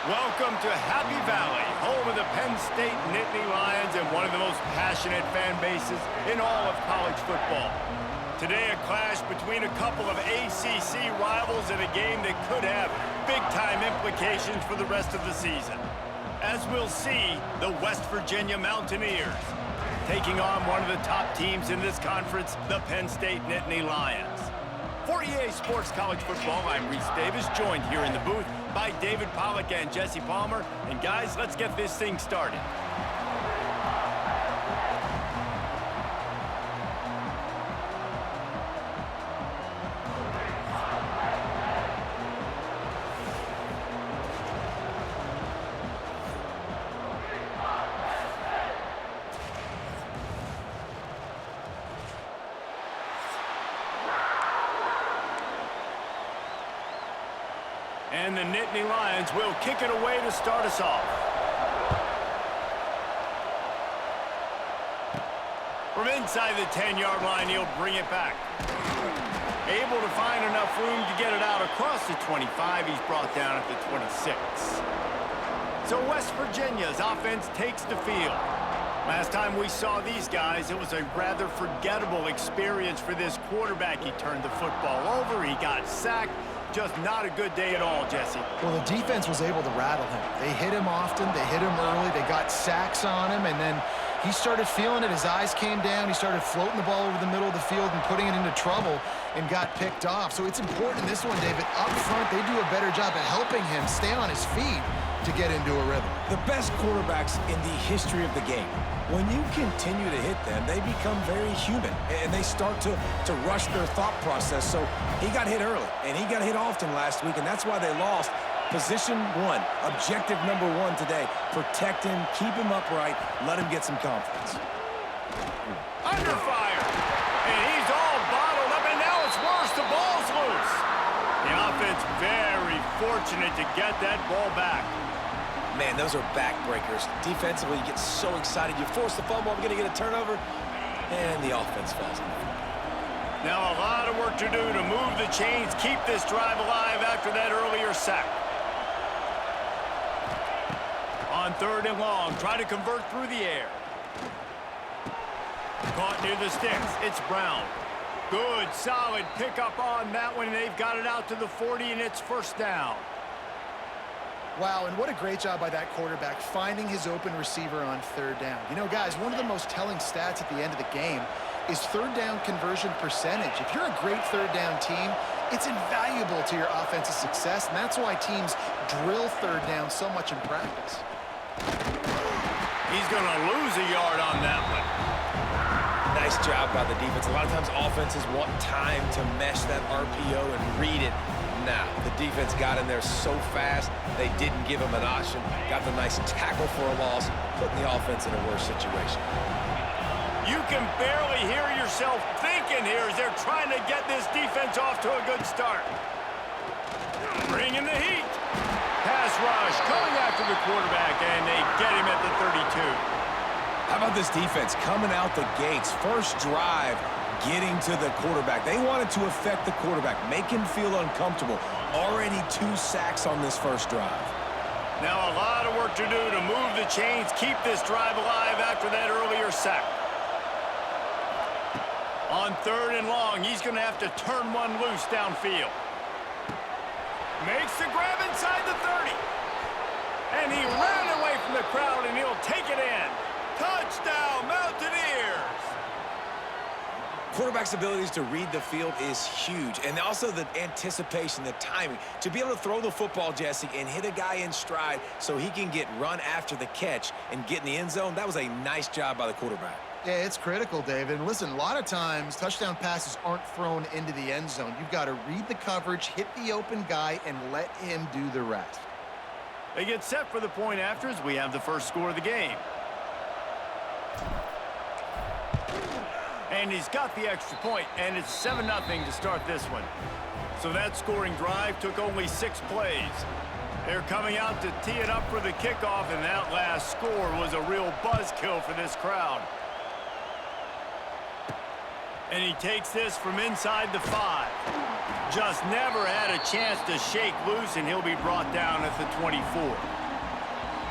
Welcome to Happy Valley, home of the Penn State Nittany Lions and one of the most passionate fan bases in all of college football. Today, a clash between a couple of ACC rivals in a game that could have big-time implications for the rest of the season. As we'll see, the West Virginia Mountaineers taking on one of the top teams in this conference, the Penn State Nittany Lions. For EA Sports College Football, I'm Reese Davis, joined here in the booth by David Pollack and Jesse Palmer. And guys, let's get this thing started. And the Nittany Lions will kick it away to start us off. From inside the 10-yard line, he'll bring it back. Able to find enough room to get it out across the 25. He's brought down at the 26. So West Virginia's offense takes the field. Last time we saw these guys, it was a rather forgettable experience for this quarterback. He turned the football over, he got sacked. Just not a good day at all, Jesse. Well, the defense was able to rattle him. They hit him often, they hit him early, they got sacks on him, and then he started feeling it. His eyes came down, he started floating the ball over the middle of the field and putting it into trouble and got picked off. So it's important in this one, David. Up front, they do a better job of helping him stay on his feet to get into a rhythm. The best quarterbacks in the history of the game, when you continue to hit them, they become very human, and they start to rush their thought process. So he got hit early, and he got hit often last week, and that's why they lost. Position one, objective number one today. Protect him, keep him upright, let him get some confidence. Under fire, and he's all bottled up, and now it's worse. The ball's loose. The offense very fortunate to get that ball back. Man, those are backbreakers. Defensively, you get so excited. You force the fumble, I'm going to get a turnover, and the offense falls on the field. Now a lot of work to do to move the chains, keep this drive alive after that earlier sack. On 3rd and long, try to convert through the air. Caught near the sticks. It's Brown. Good, solid pickup on that one. They've got it out to the 40, and it's first down. Wow, and what a great job by that quarterback finding his open receiver on 3rd down. You know, guys, one of the most telling stats at the end of the game is 3rd down conversion percentage. If you're a great 3rd down team, it's invaluable to your offensive success, and that's why teams drill 3rd down so much in practice. He's going to lose a yard on that one. Nice job by the defense. A lot of times offenses want time to mesh that RPO and read it. Now, the defense got in there so fast, they didn't give him an option. Got the nice tackle for a loss, putting the offense in a worse situation. You can barely hear yourself thinking here as they're trying to get this defense off to a good start. Bringing the heat. Pass rush, coming after the quarterback, and they get him at the 32. How about this defense coming out the gates? First drive, getting to the quarterback. They wanted to affect the quarterback, make him feel uncomfortable. Already 2 sacks on this first drive. Now a lot of work to do to move the chains, keep this drive alive after that earlier sack. On 3rd and long, he's going to have to turn one loose downfield. Makes the grab inside the 30. And he ran away from the crowd, and he'll take it in. Touchdown, Mountaineers! Quarterback's abilities to read the field is huge, and also the anticipation, the timing. To be able to throw the football, Jesse, and hit a guy in stride so he can get run after the catch and get in the end zone, that was a nice job by the quarterback. Yeah, it's critical, David. And listen, a lot of times, touchdown passes aren't thrown into the end zone. You've got to read the coverage, hit the open guy, and let him do the rest. They get set for the point after as we have the first score of the game. And he's got the extra point, and it's 7-0 to start this one. So that scoring drive took only 6 plays. They're coming out to tee it up for the kickoff, and that last score was a real buzzkill for this crowd. And he takes this from inside the 5. Just never had a chance to shake loose, and he'll be brought down at the 24.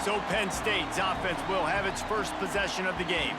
So Penn State's offense will have its first possession of the game.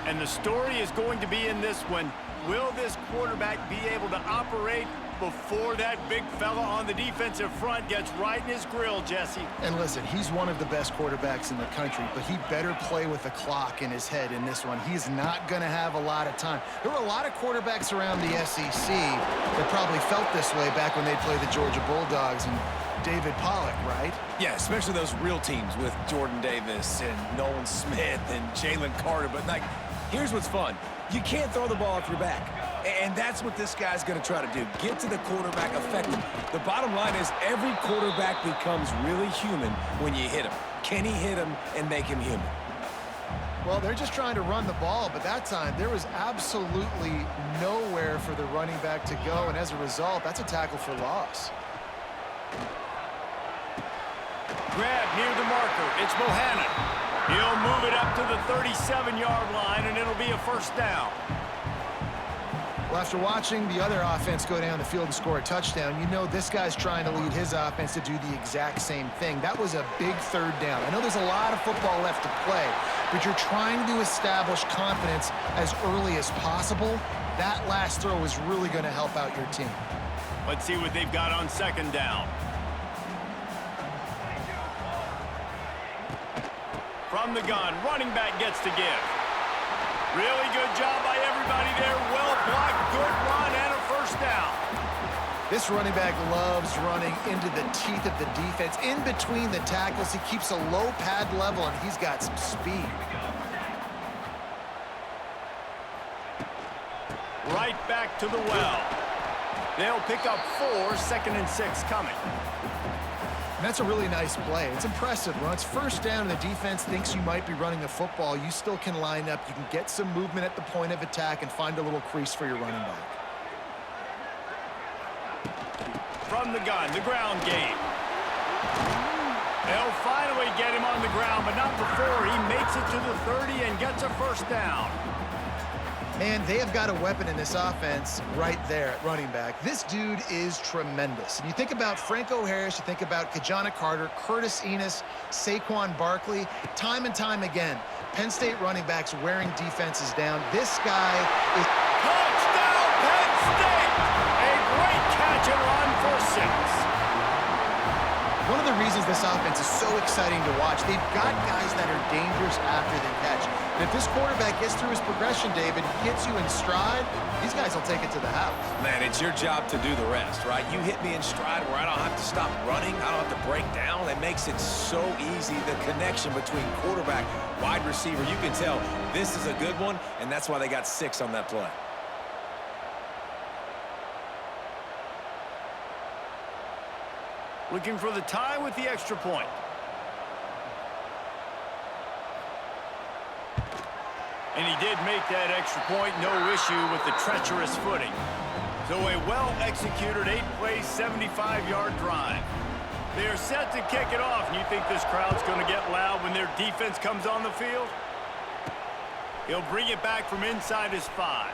And the story is going to be in this one. Will this quarterback be able to operate before that big fella on the defensive front gets right in his grill, Jesse? And listen, he's one of the best quarterbacks in the country, but he better play with the clock in his head in this one. He's not going to have a lot of time. There were a lot of quarterbacks around the SEC that probably felt this way back when they played the Georgia Bulldogs and David Pollock, right? Yeah, especially those real teams with Jordan Davis and Nolan Smith and Jalen Carter. But, like, here's what's fun. You can't throw the ball off your back. And that's what this guy's going to try to do. Get to the quarterback effective. The bottom line is every quarterback becomes really human when you hit him. Can he hit him and make him human? Well, they're just trying to run the ball, but that time there was absolutely nowhere for the running back to go, and as a result, that's a tackle for loss. Grab near the marker. It's Bohannon. He'll move it up to the 37-yard line, and it'll be a first down. Well, after watching the other offense go down the field and score a touchdown, you know this guy's trying to lead his offense to do the exact same thing. That was a big third down. I know there's a lot of football left to play, but you're trying to establish confidence as early as possible. That last throw is really going to help out your team. Let's see what they've got on second down. From the gun, running back gets to give. Really good job by everybody there. Well blocked, good run, and a first down. This running back loves running into the teeth of the defense. In between the tackles, he keeps a low pad level, and he's got some speed. Right back to the well. They'll pick up 4, 2nd and 6 coming. And that's a really nice play. It's impressive. When it's first down and the defense thinks you might be running the football, you still can line up. You can get some movement at the point of attack and find a little crease for your running back. From the gun, the ground game. They'll finally get him on the ground, but not before he makes it to the 30 and gets a first down. Man, they have got a weapon in this offense right there at running back. This dude is tremendous. And you think about Franco Harris, you think about Kajana Carter, Curtis Enos, Saquon Barkley, time and time again, Penn State running backs wearing defenses down. This guy is... Touchdown, Penn State! A great catch and run for 6. One of the reasons this offense is so exciting to watch, they've got guys that are dangerous after the catch. And if this quarterback gets through his progression, David, gets you in stride, these guys will take it to the house. Man, it's your job to do the rest, right? You hit me in stride where I don't have to stop running. I don't have to break down. It makes it so easy, the connection between quarterback, wide receiver. You can tell this is a good one, and that's why they got 6 on that play. Looking for the tie with the extra point. And he did make that extra point, no issue with the treacherous footing. So a well-executed 8-play, 75-yard drive. They are set to kick it off, and you think this crowd's going to get loud when their defense comes on the field? He'll bring it back from inside his 5.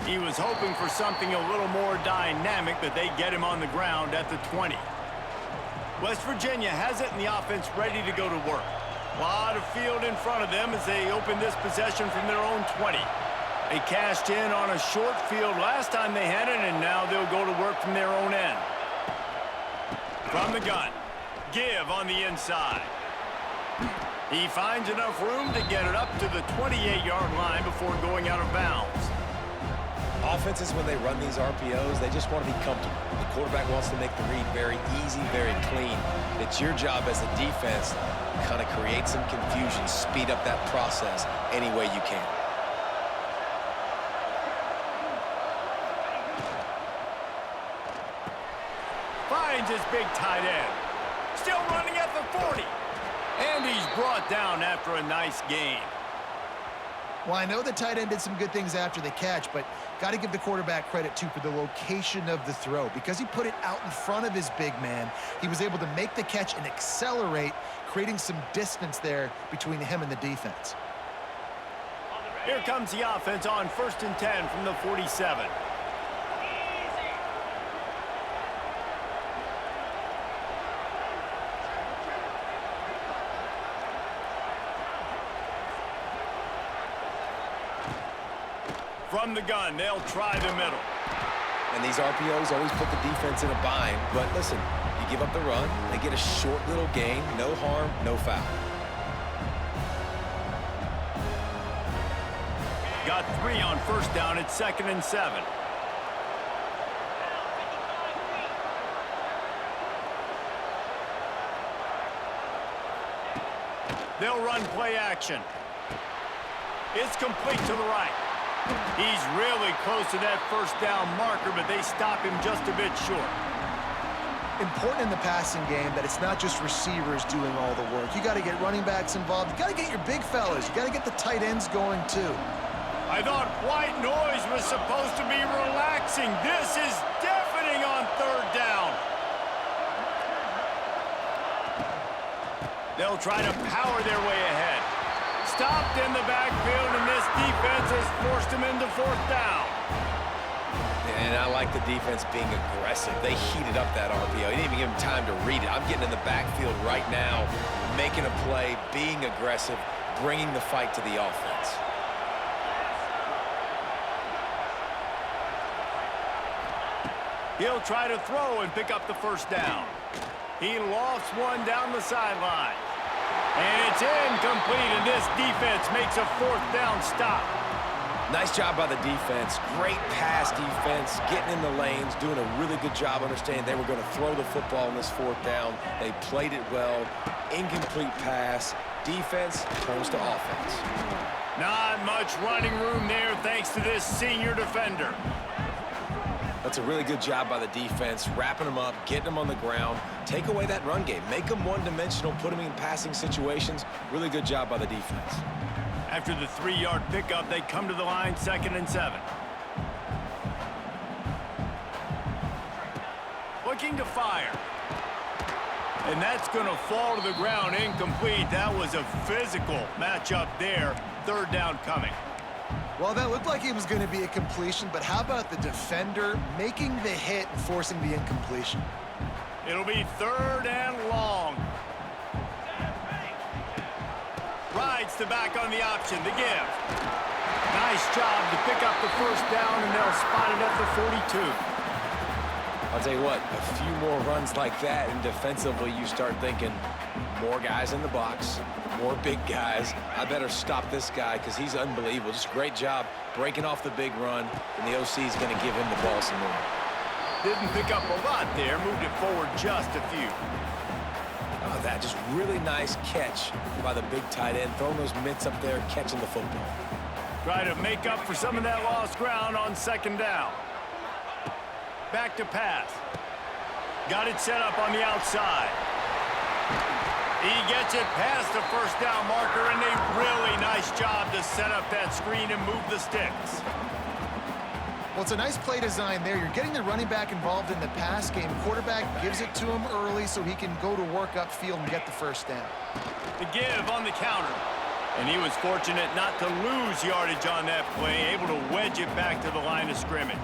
He was hoping for something a little more dynamic, but they get him on the ground at the 20. West Virginia has it, and the offense ready to go to work. A lot of field in front of them as they open this possession from their own 20. They cashed in on a short field last time they had it, and now they'll go to work from their own end. From the gun, give on the inside. He finds enough room to get it up to the 28-yard line before going out of bounds. Offenses, when they run these RPOs, they just want to be comfortable. The quarterback wants to make the read very easy, very clean. It's your job as a defense to kind of create some confusion, speed up that process any way you can. Finds his big tight end. Still running at the 40. And he's brought down after a nice gain. Well, I know the tight end did some good things after the catch, but got to give the quarterback credit, too, for the location of the throw. Because he put it out in front of his big man, he was able to make the catch and accelerate, creating some distance there between him and the defense. Here comes the offense on 1st and 10 from the 47. From the gun, they'll try the middle. And these RPOs always put the defense in a bind. But listen, you give up the run, they get a short little gain, no harm, no foul. Got 3 on first down at 2nd and 7. They'll run play action. It's complete to the right. He's really close to that first down marker, but they stop him just a bit short. Important in the passing game that it's not just receivers doing all the work. You got to get running backs involved. You got to get your big fellas. You got to get the tight ends going too. I thought white noise was supposed to be relaxing. This is deafening on 3rd down. They'll try to power their way ahead. Stopped in the backfield, and this defense has forced him into 4th down. And I like the defense being aggressive. They heated up that RPO. He didn't even give him time to read it. I'm getting in the backfield right now, making a play, being aggressive, bringing the fight to the offense. He'll try to throw and pick up the first down. He lofts one down the sideline. And it's incomplete, and this defense makes a 4th down stop. Nice job by the defense. Great pass defense, getting in the lanes, doing a really good job understanding they were going to throw the football in this 4th down. They played it well. Incomplete pass. Defense turns to offense. Not much running room there thanks to this senior defender. That's a really good job by the defense, wrapping them up, getting them on the ground. Take away that run game. Make them one-dimensional, put them in passing situations. Really good job by the defense. After the 3-yard pickup, they come to the line 2nd and 7. Looking to fire. And that's going to fall to the ground incomplete. That was a physical matchup there. 3rd down coming. Well, that looked like it was going to be a completion, but how about the defender making the hit and forcing the incompletion? It'll be 3rd and long. Rides the back on the option, the give. Nice job to pick up the first down, and they'll spot it at the 42. I'll tell you what, a few more runs like that, and defensively you start thinking, more guys in the box, more big guys. I better stop this guy because he's unbelievable. Just a great job breaking off the big run, and the OC is going to give him the ball some more. Didn't pick up a lot there, moved it forward just a few. Oh, that just really nice catch by the big tight end, throwing those mitts up there, catching the football. Try to make up for some of that lost ground on 2nd down. Back to pass. Got it set up on the outside. He gets it past the first down marker, and a really nice job to set up that screen and move the sticks. Well, it's a nice play design there. You're getting the running back involved in the pass game. Quarterback gives it to him early so he can go to work upfield and get the first down. The give on the counter. And he was fortunate not to lose yardage on that play, able to wedge it back to the line of scrimmage.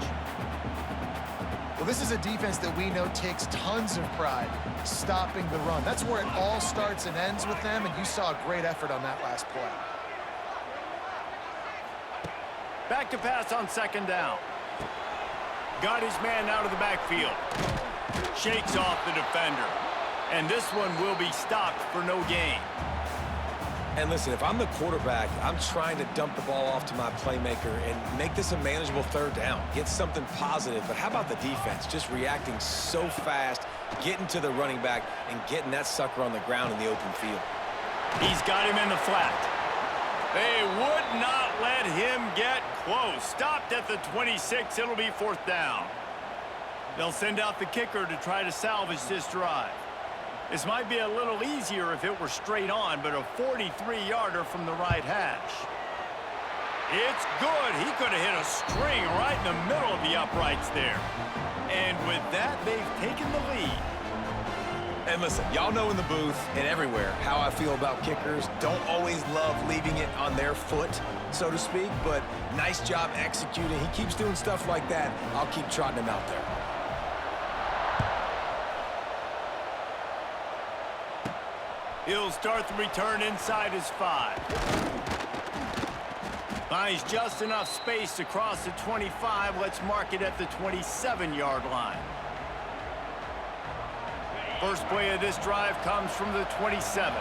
Well, this is a defense that we know takes tons of pride stopping the run. That's where it all starts and ends with them, and you saw a great effort on that last play. Back to pass on 2nd down. Got his man out of the backfield. Shakes off the defender. And this one will be stopped for no gain. And listen, if I'm the quarterback, I'm trying to dump the ball off to my playmaker and make this a manageable 3rd down. Get something positive. But how about the defense? Just reacting so fast, getting to the running back, and getting that sucker on the ground in the open field. He's got him in the flat. They would not let him get close. Stopped at the 26. It'll be 4th down. They'll send out the kicker to try to salvage this drive. This might be a little easier if it were straight on, but a 43-yarder from the right hash. It's good. He could have hit a string right in the middle of the uprights there. And with that, they've taken the lead. And listen, y'all know in the booth and everywhere how I feel about kickers. Don't always love leaving it on their foot, so to speak, but nice job executing. He keeps doing stuff like that. I'll keep trotting him out there. He'll start the return inside his 5. Finds just enough space to cross the 25. Let's mark it at the 27-yard line. First play of this drive comes from the 27.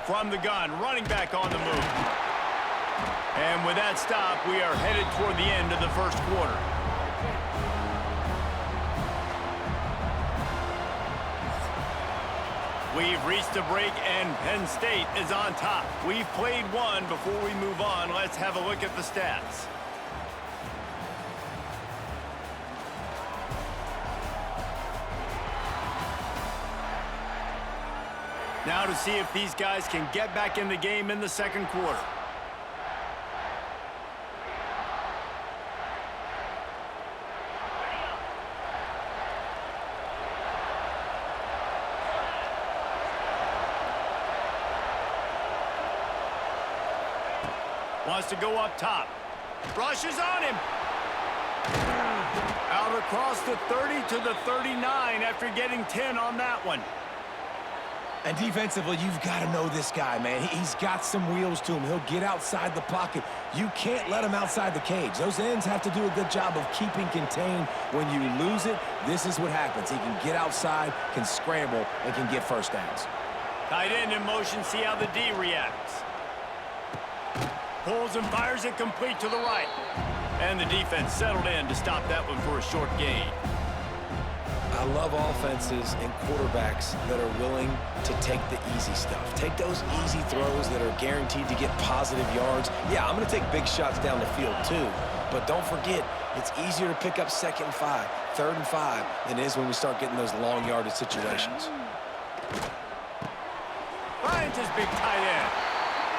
From the gun, running back on the move. And with that stop, we are headed toward the end of the first quarter. We've reached a break, and Penn State is on top. We've played one. Before we move on, let's have a look at the stats. Now to see if these guys can get back in the game in the second quarter. Wants to go up top. Rushes on him. Out across the 30 to the 39 after getting 10 on that one. And defensively, you've got to know this guy, man. He's got some wheels to him. He'll get outside the pocket. You can't let him outside the cage. Those ends have to do a good job of keeping contained. When you lose it, this is what happens. He can get outside, can scramble, and can get first downs. Tight end in motion, see how the D reacts. Pulls and fires it complete to the right. And the defense settled in to stop that one for a short gain. I love offenses and quarterbacks that are willing to take the easy stuff. Take those easy throws that are guaranteed to get positive yards. Yeah, I'm going to take big shots down the field too. But don't forget, it's easier to pick up 2nd and 5, 3rd and 5 than it is when we start getting those long yardage situations. Finds his big tight end.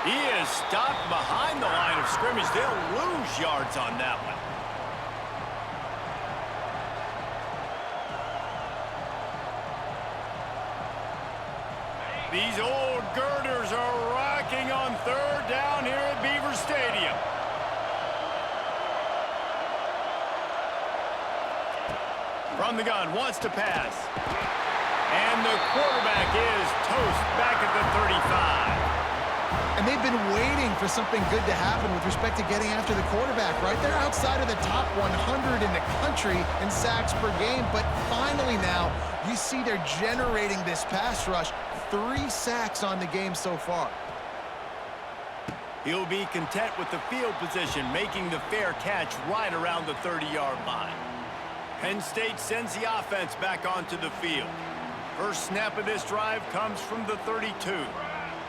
He is stopped behind the line of scrimmage. They'll lose yards on that one. These old girders are rocking on 3rd down here at Beaver Stadium. From the gun, wants to pass. And the quarterback is toast back at the 35. And they've been waiting for something good to happen with respect to getting after the quarterback, right? They're outside of the top 100 in the country in sacks per game, but finally now you see they're generating this pass rush. 3 sacks on the game so far. He'll be content with the field position, making the fair catch right around the 30-yard line. Penn State sends the offense back onto the field. First snap of this drive comes from the 32.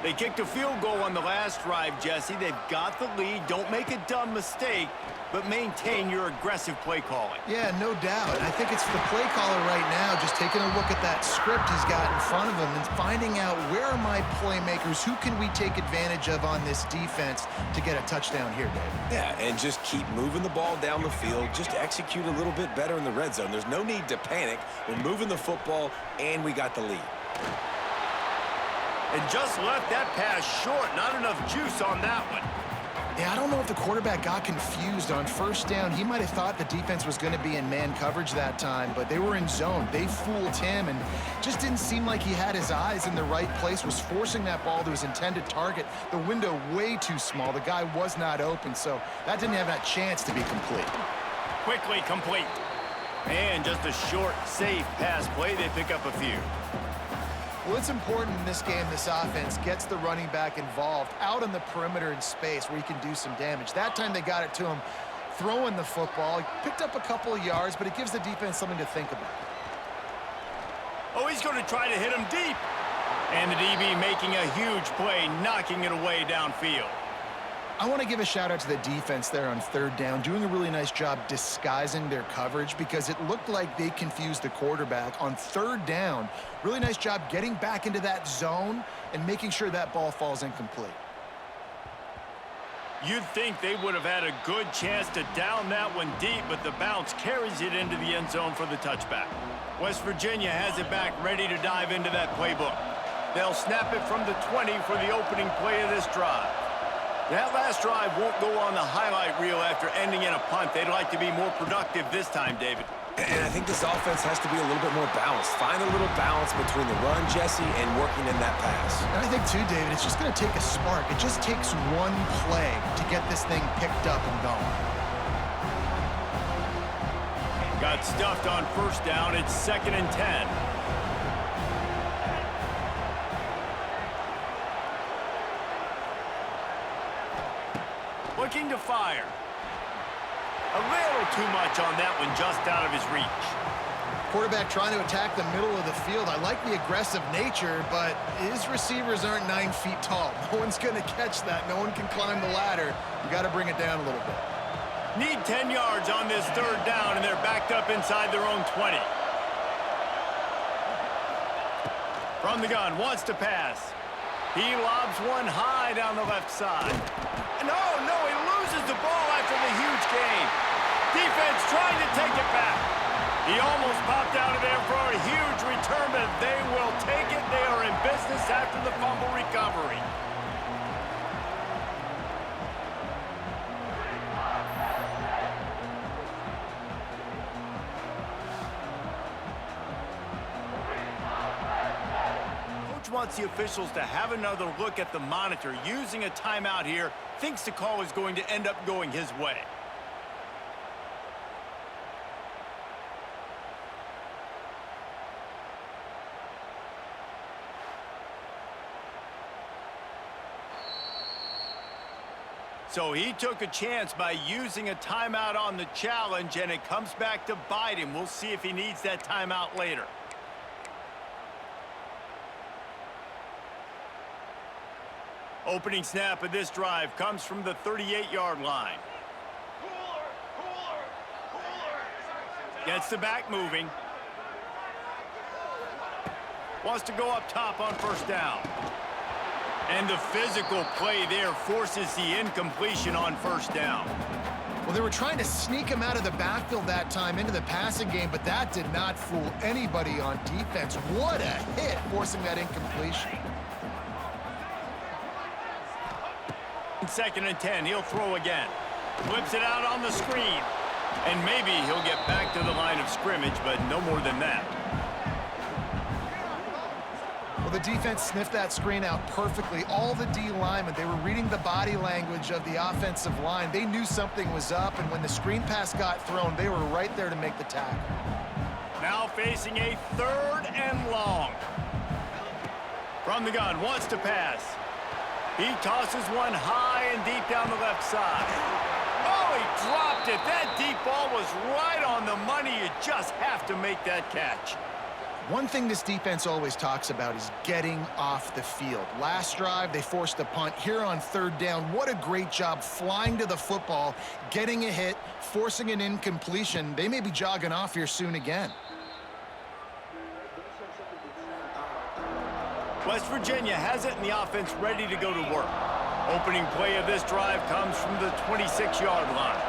They kicked a field goal on the last drive, Jesse. They've got the lead. Don't make a dumb mistake, but maintain your aggressive play calling. Yeah, no doubt. I think it's the play caller right now just taking a look at that script he's got in front of him and finding out where are my playmakers, who can we take advantage of on this defense to get a touchdown here, Dave. Yeah, and just keep moving the ball down the field. Just execute a little bit better in the red zone. There's no need to panic. We're moving the football, and we got the lead. And just left that pass short. Not enough juice on that one. Yeah, I don't know if the quarterback got confused on 1st down. He might have thought the defense was going to be in man coverage that time, but they were in zone. They fooled him and just didn't seem like he had his eyes in the right place, was forcing that ball to his intended target. The window way too small. The guy was not open, so that didn't have that chance to be complete. Quickly complete. And just a short, safe pass play. They pick up a few. Well, it's important in this game this offense gets the running back involved out on the perimeter in space where he can do some damage. That time they got it to him throwing the football. He picked up a couple of yards, but it gives the defense something to think about. Oh, he's going to try to hit him deep. And the DB making a huge play, knocking it away downfield. I want to give a shout out to the defense there on 3rd down, doing a really nice job disguising their coverage because it looked like they confused the quarterback on 3rd down. Really nice job getting back into that zone and making sure that ball falls incomplete. You'd think they would have had a good chance to down that one deep, but the bounce carries it into the end zone for the touchback. West Virginia has it back, ready to dive into that playbook. They'll snap it from the 20 for the opening play of this drive. That last drive won't go on the highlight reel after ending in a punt. They'd like to be more productive this time, David. And I think this offense has to be a little bit more balanced. Find a little balance between the run, Jesse, and working in that pass. And I think, too, David, it's just going to take a spark. It just takes one play to get this thing picked up and going. Got stuffed on first down. It's 2nd and 10. Looking to fire. A little too much on that one, just out of his reach. Quarterback trying to attack the middle of the field. I like the aggressive nature, but his receivers aren't 9 feet tall. No one's going to catch that. No one can climb the ladder. You got to bring it down a little bit. Need 10 yards on this 3rd down, and they're backed up inside their own 20. From the gun, wants to pass. He lobs one high down the left side. No, he loses the ball after the huge gain. Defense trying to take it back. He almost popped out of there for a huge return, but they will take it. They are in business after the fumble recovery. Wants the officials to have another look at the monitor. Using a timeout here, thinks the call is going to end up going his way. So he took a chance by using a timeout on the challenge, and it comes back to bite him. We'll see if he needs that timeout later. Opening snap of this drive comes from the 38-yard line. Gets the back moving. Wants to go up top on first down. And the physical play there forces the incompletion on first down. Well, they were trying to sneak him out of the backfield that time into the passing game, but that did not fool anybody on defense. What a hit, forcing that incompletion. 2nd and 10, he'll throw again. Whips it out on the screen. And maybe he'll get back to the line of scrimmage, but no more than that. Well, the defense sniffed that screen out perfectly. All the D linemen, they were reading the body language of the offensive line. They knew something was up, and when the screen pass got thrown, they were right there to make the tackle. Now facing a 3rd and long. From the gun, wants to pass. He tosses one high and deep down the left side. Oh, he dropped it. That deep ball was right on the money. You just have to make that catch. One thing this defense always talks about is getting off the field. Last drive, they forced a punt. Here on 3rd down, what a great job flying to the football, getting a hit, forcing an incompletion. They may be jogging off here soon again. West Virginia has it, and the offense ready to go to work. Opening play of this drive comes from the 26-yard line.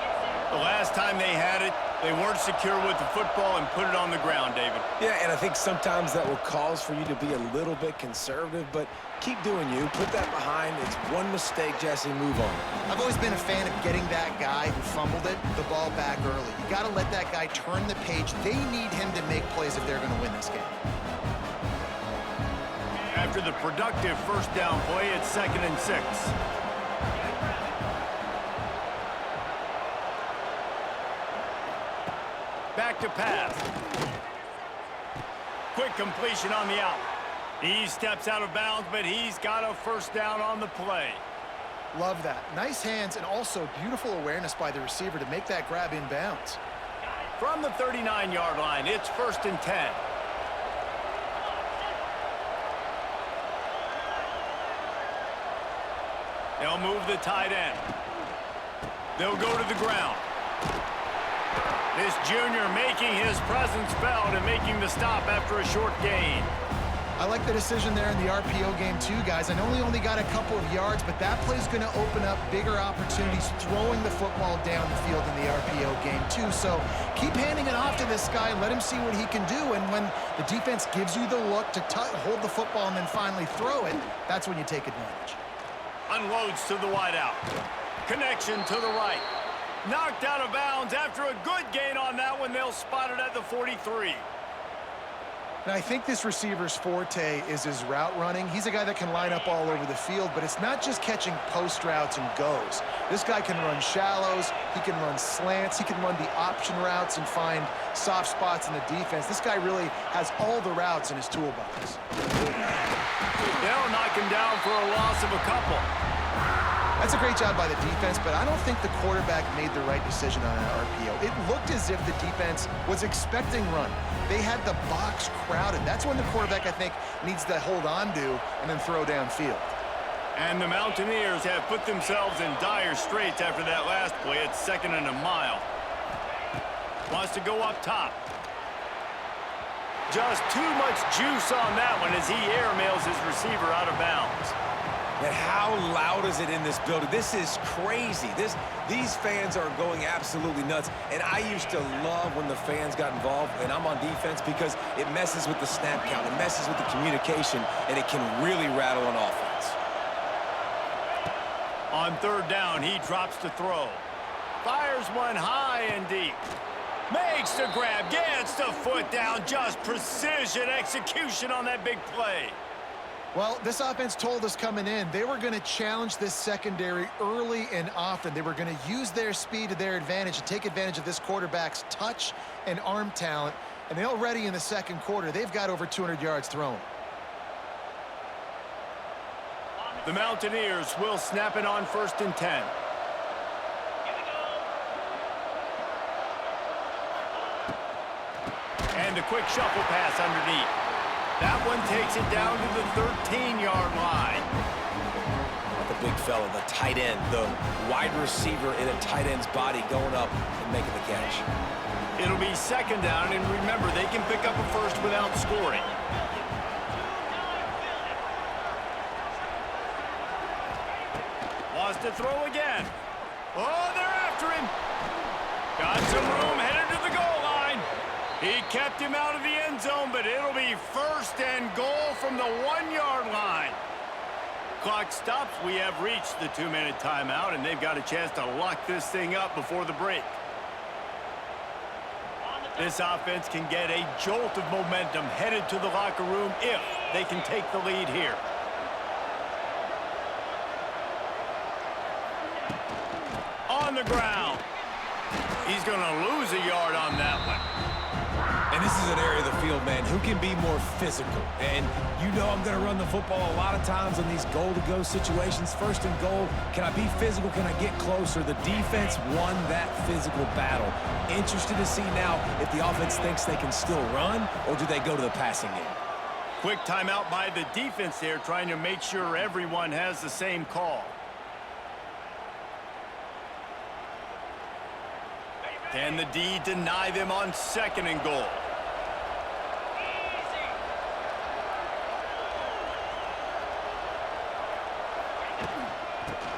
The last time they had it, they weren't secure with the football and put it on the ground, David. Yeah, and I think sometimes that will cause for you to be a little bit conservative, but keep doing you. Put that behind. It's one mistake, Jesse. Move on. I've always been a fan of getting that guy who fumbled it, the ball back early. You got to let that guy turn the page. They need him to make plays if they're going to win this game. After the productive first down play, it's 2nd and 6. Back to pass. Quick completion on the out. He steps out of bounds, but he's got a first down on the play. Love that. Nice hands and also beautiful awareness by the receiver to make that grab inbounds. From the 39-yard line, it's 1st and 10. They'll move the tight end. They'll go to the ground. This junior making his presence felt and making the stop after a short gain. I like the decision there in the RPO game too, guys. I know he only got a couple of yards, but that play's going to open up bigger opportunities throwing the football down the field in the RPO game too. So keep handing it off to this guy. Let him see what he can do. And when the defense gives you the look to hold the football and then finally throw it, that's when you take advantage. Unloads to the wideout. Connection to the right. Knocked out of bounds after a good gain on that one. They'll spot it at the 43. Now, I think this receiver's forte is his route running. He's a guy that can line up all over the field, but it's not just catching post routes and goes. This guy can run shallows, he can run slants, he can run the option routes and find soft spots in the defense. This guy really has all the routes in his toolbox. They'll knock him down for a loss of a couple. That's a great job by the defense, but I don't think the quarterback made the right decision on that RPO. It looked as if the defense was expecting run. They had the box crowded. That's when the quarterback, I think, needs to hold on to and then throw downfield. And the Mountaineers have put themselves in dire straits after that last play. It's 2nd and a mile. Wants to go up top. Just too much juice on that one as he airmails his receiver out of bounds. And how loud is it in this building? This is crazy. These fans are going absolutely nuts. And I used to love when the fans got involved, and I'm on defense, because it messes with the snap count, it messes with the communication, and it can really rattle an offense. On 3rd down, he drops to throw. Fires one high and deep. Makes the grab, gets the foot down. Just precision execution on that big play. Well, this offense told us coming in they were going to challenge this secondary early and often. They were going to use their speed to their advantage and take advantage of this quarterback's touch and arm talent. And they already in the 2nd quarter, they've got over 200 yards thrown. The Mountaineers will snap it on 1st and 10. And a quick shuffle pass underneath. That one takes it down to the 13-yard line. The big fella, the tight end, the wide receiver in a tight end's body going up and making the catch. It'll be 2nd down, and remember, they can pick up a first without scoring. Wants to throw again. Oh, they're after him. Got some room, headed to the goal line. He kept him out of the end zone, but it'll be 1st and goal from the 1-yard line. Clock stops. We have reached the 2-minute timeout, and they've got a chance to lock this thing up before the break. This offense can get a jolt of momentum headed to the locker room if they can take the lead here. On the ground. He's going to lose a yard on that one. And this is an area of the field, man, who can be more physical. And you know I'm going to run the football a lot of times in these goal-to-go situations. 1st and goal, can I be physical? Can I get closer? The defense won that physical battle. Interested to see now if the offense thinks they can still run, or do they go to the passing game? Quick timeout by the defense there, trying to make sure everyone has the same call. Can the D deny them on 2nd and goal?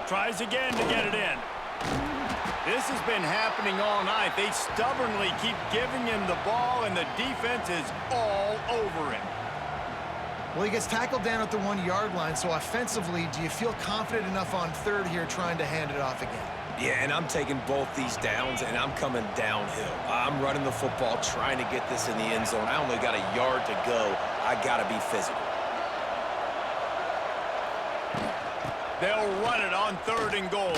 Tries again to get it in. This has been happening all night. They stubbornly keep giving him the ball, and the defense is all over him. Well, he gets tackled down at the 1-yard line, so offensively, do you feel confident enough on 3rd here trying to hand it off again? Yeah, and I'm taking both these downs, and I'm coming downhill. I'm running the football, trying to get this in the end zone. I only got a yard to go. I got to be physical. They'll run it on 3rd and goal.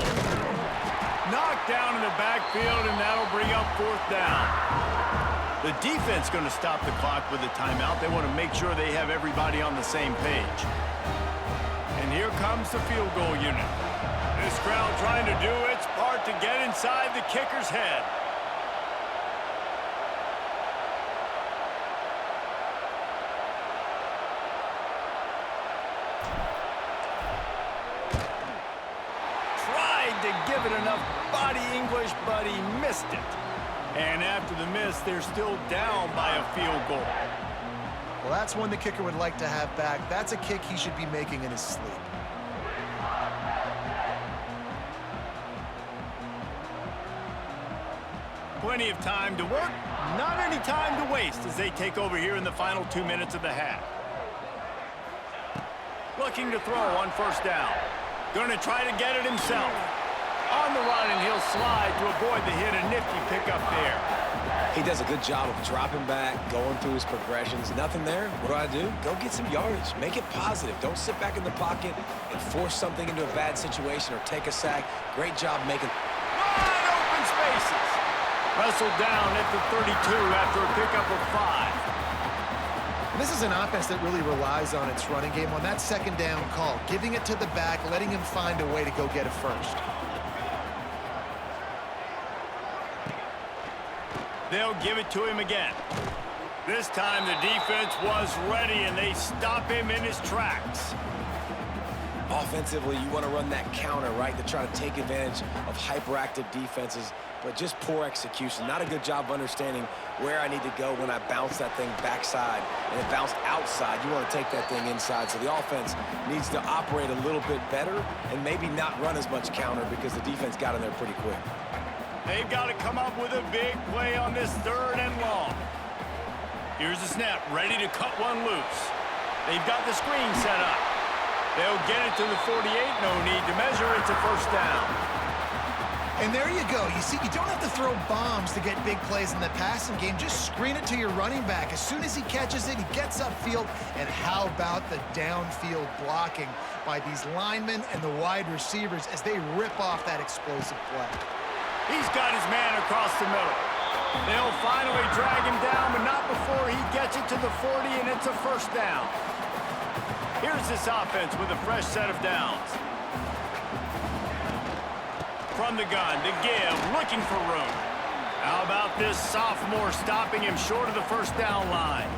Knocked down in the backfield, and that'll bring up 4th down. The defense going to stop the clock with a timeout. They want to make sure they have everybody on the same page. And here comes the field goal unit. This crowd trying to do its part to get inside the kicker's head. Tried to give it enough body English, but he missed it. And after the miss, they're still down by a field goal. Well, that's one the kicker would like to have back. That's a kick he should be making in his sleep. Plenty of time to work, not any time to waste as they take over here in the final 2 minutes of the half. Looking to throw on 1st down. Going to try to get it himself. On the run, and he'll slide to avoid the hit. A nifty pickup there. He does a good job of dropping back, going through his progressions. Nothing there. What do? Go get some yardage. Make it positive. Don't sit back in the pocket and force something into a bad situation or take a sack. Great job making Wide open spaces. Wrestled down at the 32 after a pickup of 5. This is an offense that really relies on its running game on that second down call, giving it to the back, letting him find a way to go get a first. They'll give it to him again. This time the defense was ready, and they stop him in his tracks. Offensively, you want to run that counter, right, to try to take advantage of hyperactive defenses, but just poor execution. Not a good job of understanding where I need to go when I bounce that thing backside and it bounced outside. You want to take that thing inside. So the offense needs to operate a little bit better and maybe not run as much counter because the defense got in there pretty quick. They've got to come up with a big play on this 3rd and long. Here's the snap, ready to cut one loose. They've got the screen set up. They'll get it to the 48, no need to measure it to first down. And there you go. You see, you don't have to throw bombs to get big plays in the passing game. Just screen it to your running back. As soon as he catches it, he gets upfield. And how about the downfield blocking by these linemen and the wide receivers as they rip off that explosive play? He's got his man across the middle. They'll finally drag him down, but not before he gets it to the 40, and it's a first down. Here's this offense with a fresh set of downs. From the gun, the give, looking for room. How about this sophomore stopping him short of the first down line?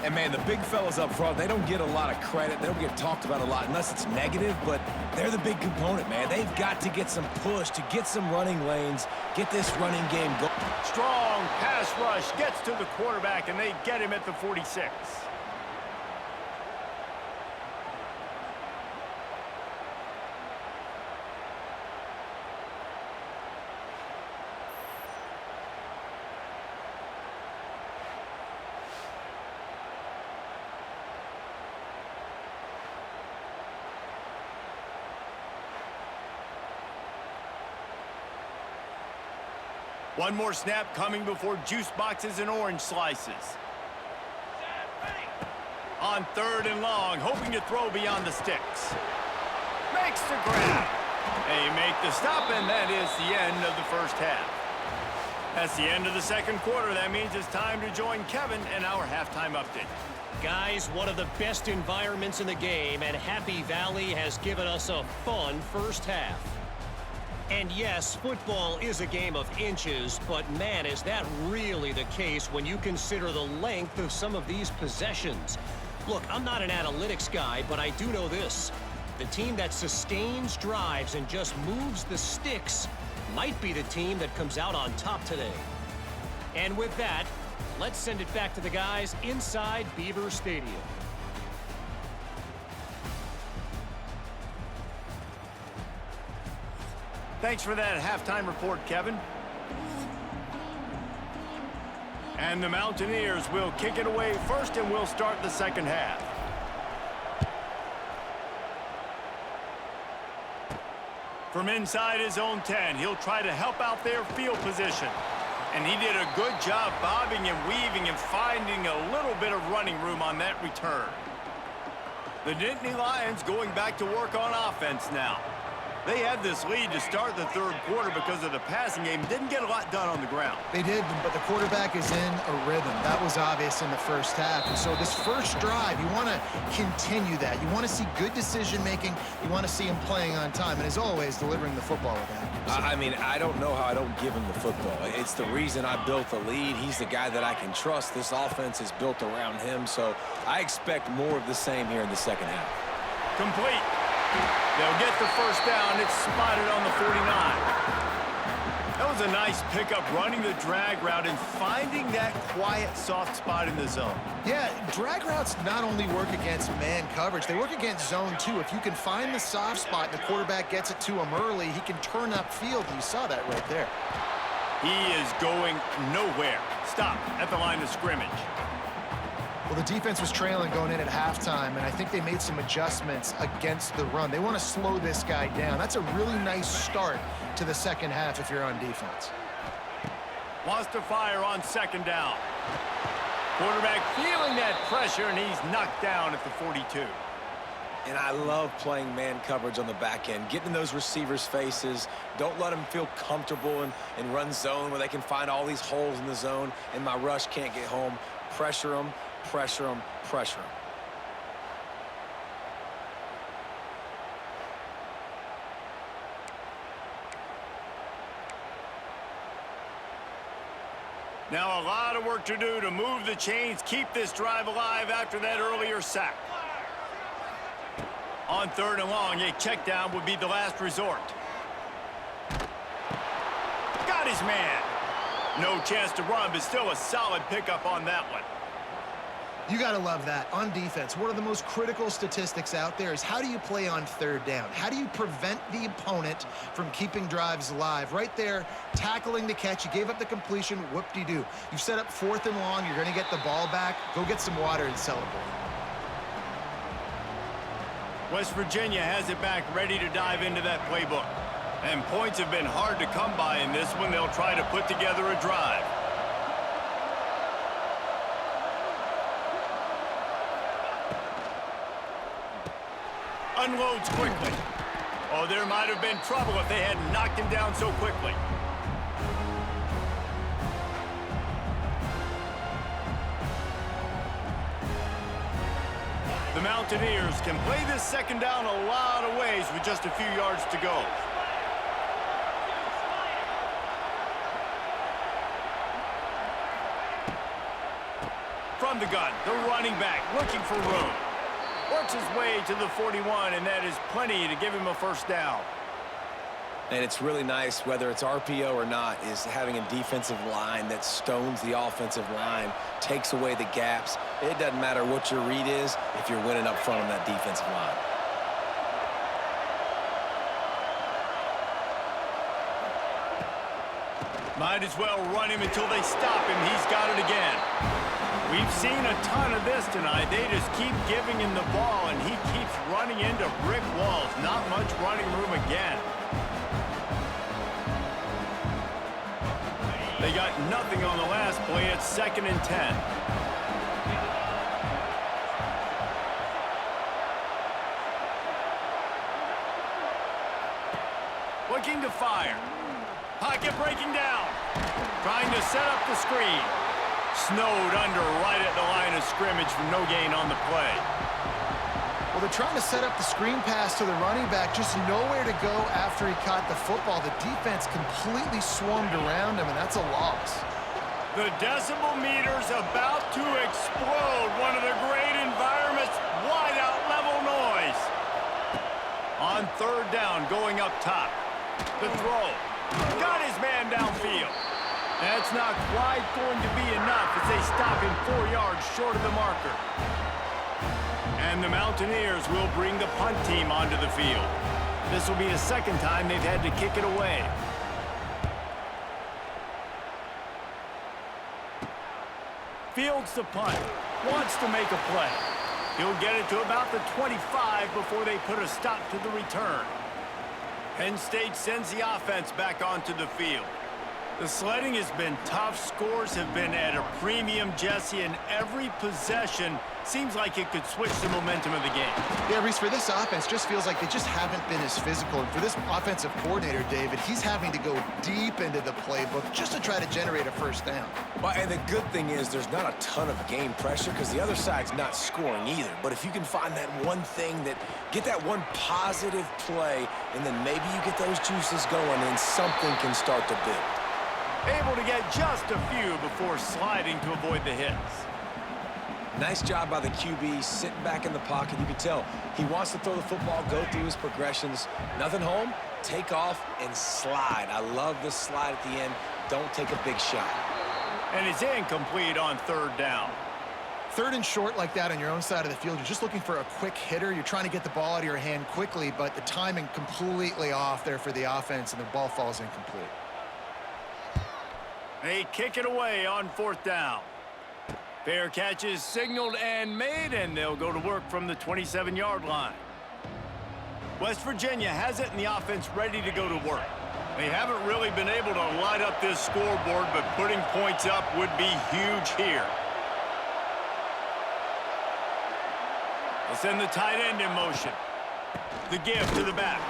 And, man, the big fellas up front, they don't get a lot of credit. They don't get talked about a lot unless it's negative, but they're the big component, man. They've got to get some push, to get some running lanes, get this running game going. Strong pass rush gets to the quarterback, and they get him at the 46. One more snap coming before juice boxes and orange slices. On 3rd and long, hoping to throw beyond the sticks. Makes the grab. They make the stop, and that is the end of the first half. That's the end of the second quarter. That means it's time to join Kevin and our halftime update. Guys, one of the best environments in the game, and Happy Valley has given us a fun first half. And yes, football is a game of inches, but man, is that really the case when you consider the length of some of these possessions. Look, I'm not an analytics guy, but I do know this. The team that sustains drives and just moves the sticks might be the team that comes out on top today. And with that, let's send it back to the guys inside Beaver Stadium. Thanks for that halftime report, Kevin. And the Mountaineers will kick it away first, and we'll start the second half. From inside his own 10, he'll try to help out their field position. And he did a good job bobbing and weaving and finding a little bit of running room on that return. The Nittany Lions going back to work on offense now. They had this lead to start the third quarter because of the passing game. Didn't get a lot done on the ground. They did, but the quarterback is in a rhythm. That was obvious in the first half. And so this first drive, you want to continue that. You want to see good decision-making. You want to see him playing on time. And as always, delivering the football with accuracy. I mean, I don't know how I don't give him the football. It's the reason I built the lead. He's the guy that I can trust. This offense is built around him. So I expect more of the same here in the second half. Complete. They'll get the first down. It's spotted on the 49. That was a nice pickup, running the drag route and finding that quiet, soft spot in the zone. Yeah, drag routes not only work against man coverage, they work against zone too. If you can find the soft spot and the quarterback gets it to him early, he can turn upfield. You saw that right there. He is going nowhere. Stop at the line of scrimmage. Well, the defense was trailing going in at halftime, and I think they made some adjustments against the run. They want to slow this guy down. That's a really nice start to the second half if you're on defense. Wants to fire on second down. Quarterback feeling that pressure, and he's knocked down at the 42. And I love playing man coverage on the back end, getting in those receivers' faces. Don't let them feel comfortable in run zone where they can find all these holes in the zone, and my rush can't get home. Pressure them, pressure them, pressure them. Now a lot of work to do to move the chains, keep this drive alive after that earlier sack. On third and long, a check down would be the last resort. Got his man. No chance to run, but still a solid pickup on that one. You got to love that. On defense, one of the most critical statistics out there is how do you play on third down? How do you prevent the opponent from keeping drives alive? Right there, tackling the catch. You gave up the completion. Whoop-de-doo. You set up fourth and long. You're going to get the ball back. Go get some water and celebrate. West Virginia has it back, ready to dive into that playbook. And points have been hard to come by in this one. They'll try to put together a drive. Unloads quickly. Oh, there might have been trouble if they hadn't knocked him down so quickly. The Mountaineers can play this second down a lot of ways with just a few yards to go. From the gun, the running back looking for room. Works his way to the 41, and that is plenty to give him a first down. And it's really nice, whether it's RPO or not, is having a defensive line that stones the offensive line, takes away the gaps. It doesn't matter what your read is if you're winning up front on that defensive line. Might as well run him until they stop him. He's got it again. We've seen a ton of this tonight. They just keep giving him the ball, and he keeps running into brick walls. Not much running room again. They got nothing on the last play. It's 2nd and 10. Looking to fire. Pocket breaking down. Trying to set up the screen. Snowed under right at the line of scrimmage for no gain on the play. Well, they're trying to set up the screen pass to the running back, just nowhere to go after he caught the football. The defense completely swarmed around him, and that's a loss. The decibel meter's about to explode. One of the great environments, wide out level noise. On third down, going up top. The throw. Got his man downfield. That's not quite going to be enough as they stop him 4 yards short of the marker. And the Mountaineers will bring the punt team onto the field. This will be the second time they've had to kick it away. Fields the punt. Wants to make a play. He'll get it to about the 25 before they put a stop to the return. Penn State sends the offense back onto the field. The sledding has been tough. Scores have been at a premium, Jesse, and every possession seems like it could switch the momentum of the game. Yeah, Reese, for this offense, just feels like they just haven't been as physical. And for this offensive coordinator, David, he's having to go deep into the playbook just to try to generate a first down. Well, and the good thing is there's not a ton of game pressure because the other side's not scoring either. But if you can find that one thing get that one positive play, and then maybe you get those juices going and something can start to build. Able to get just a few before sliding to avoid the hits. Nice job by the QB, sitting back in the pocket. You can tell he wants to throw the football, go through his progressions. Nothing home, take off, and slide. I love this slide at the end. Don't take a big shot. And it's incomplete on third down. Third and short like that on your own side of the field, you're just looking for a quick hitter. You're trying to get the ball out of your hand quickly, but the timing completely off there for the offense, and the ball falls incomplete. They kick it away on fourth down. Fair catch is signaled and made, and they'll go to work from the 27-yard line. West Virginia has it, and the offense ready to go to work. They haven't really been able to light up this scoreboard, but putting points up would be huge here. They'll send the tight end in motion. The give to the back.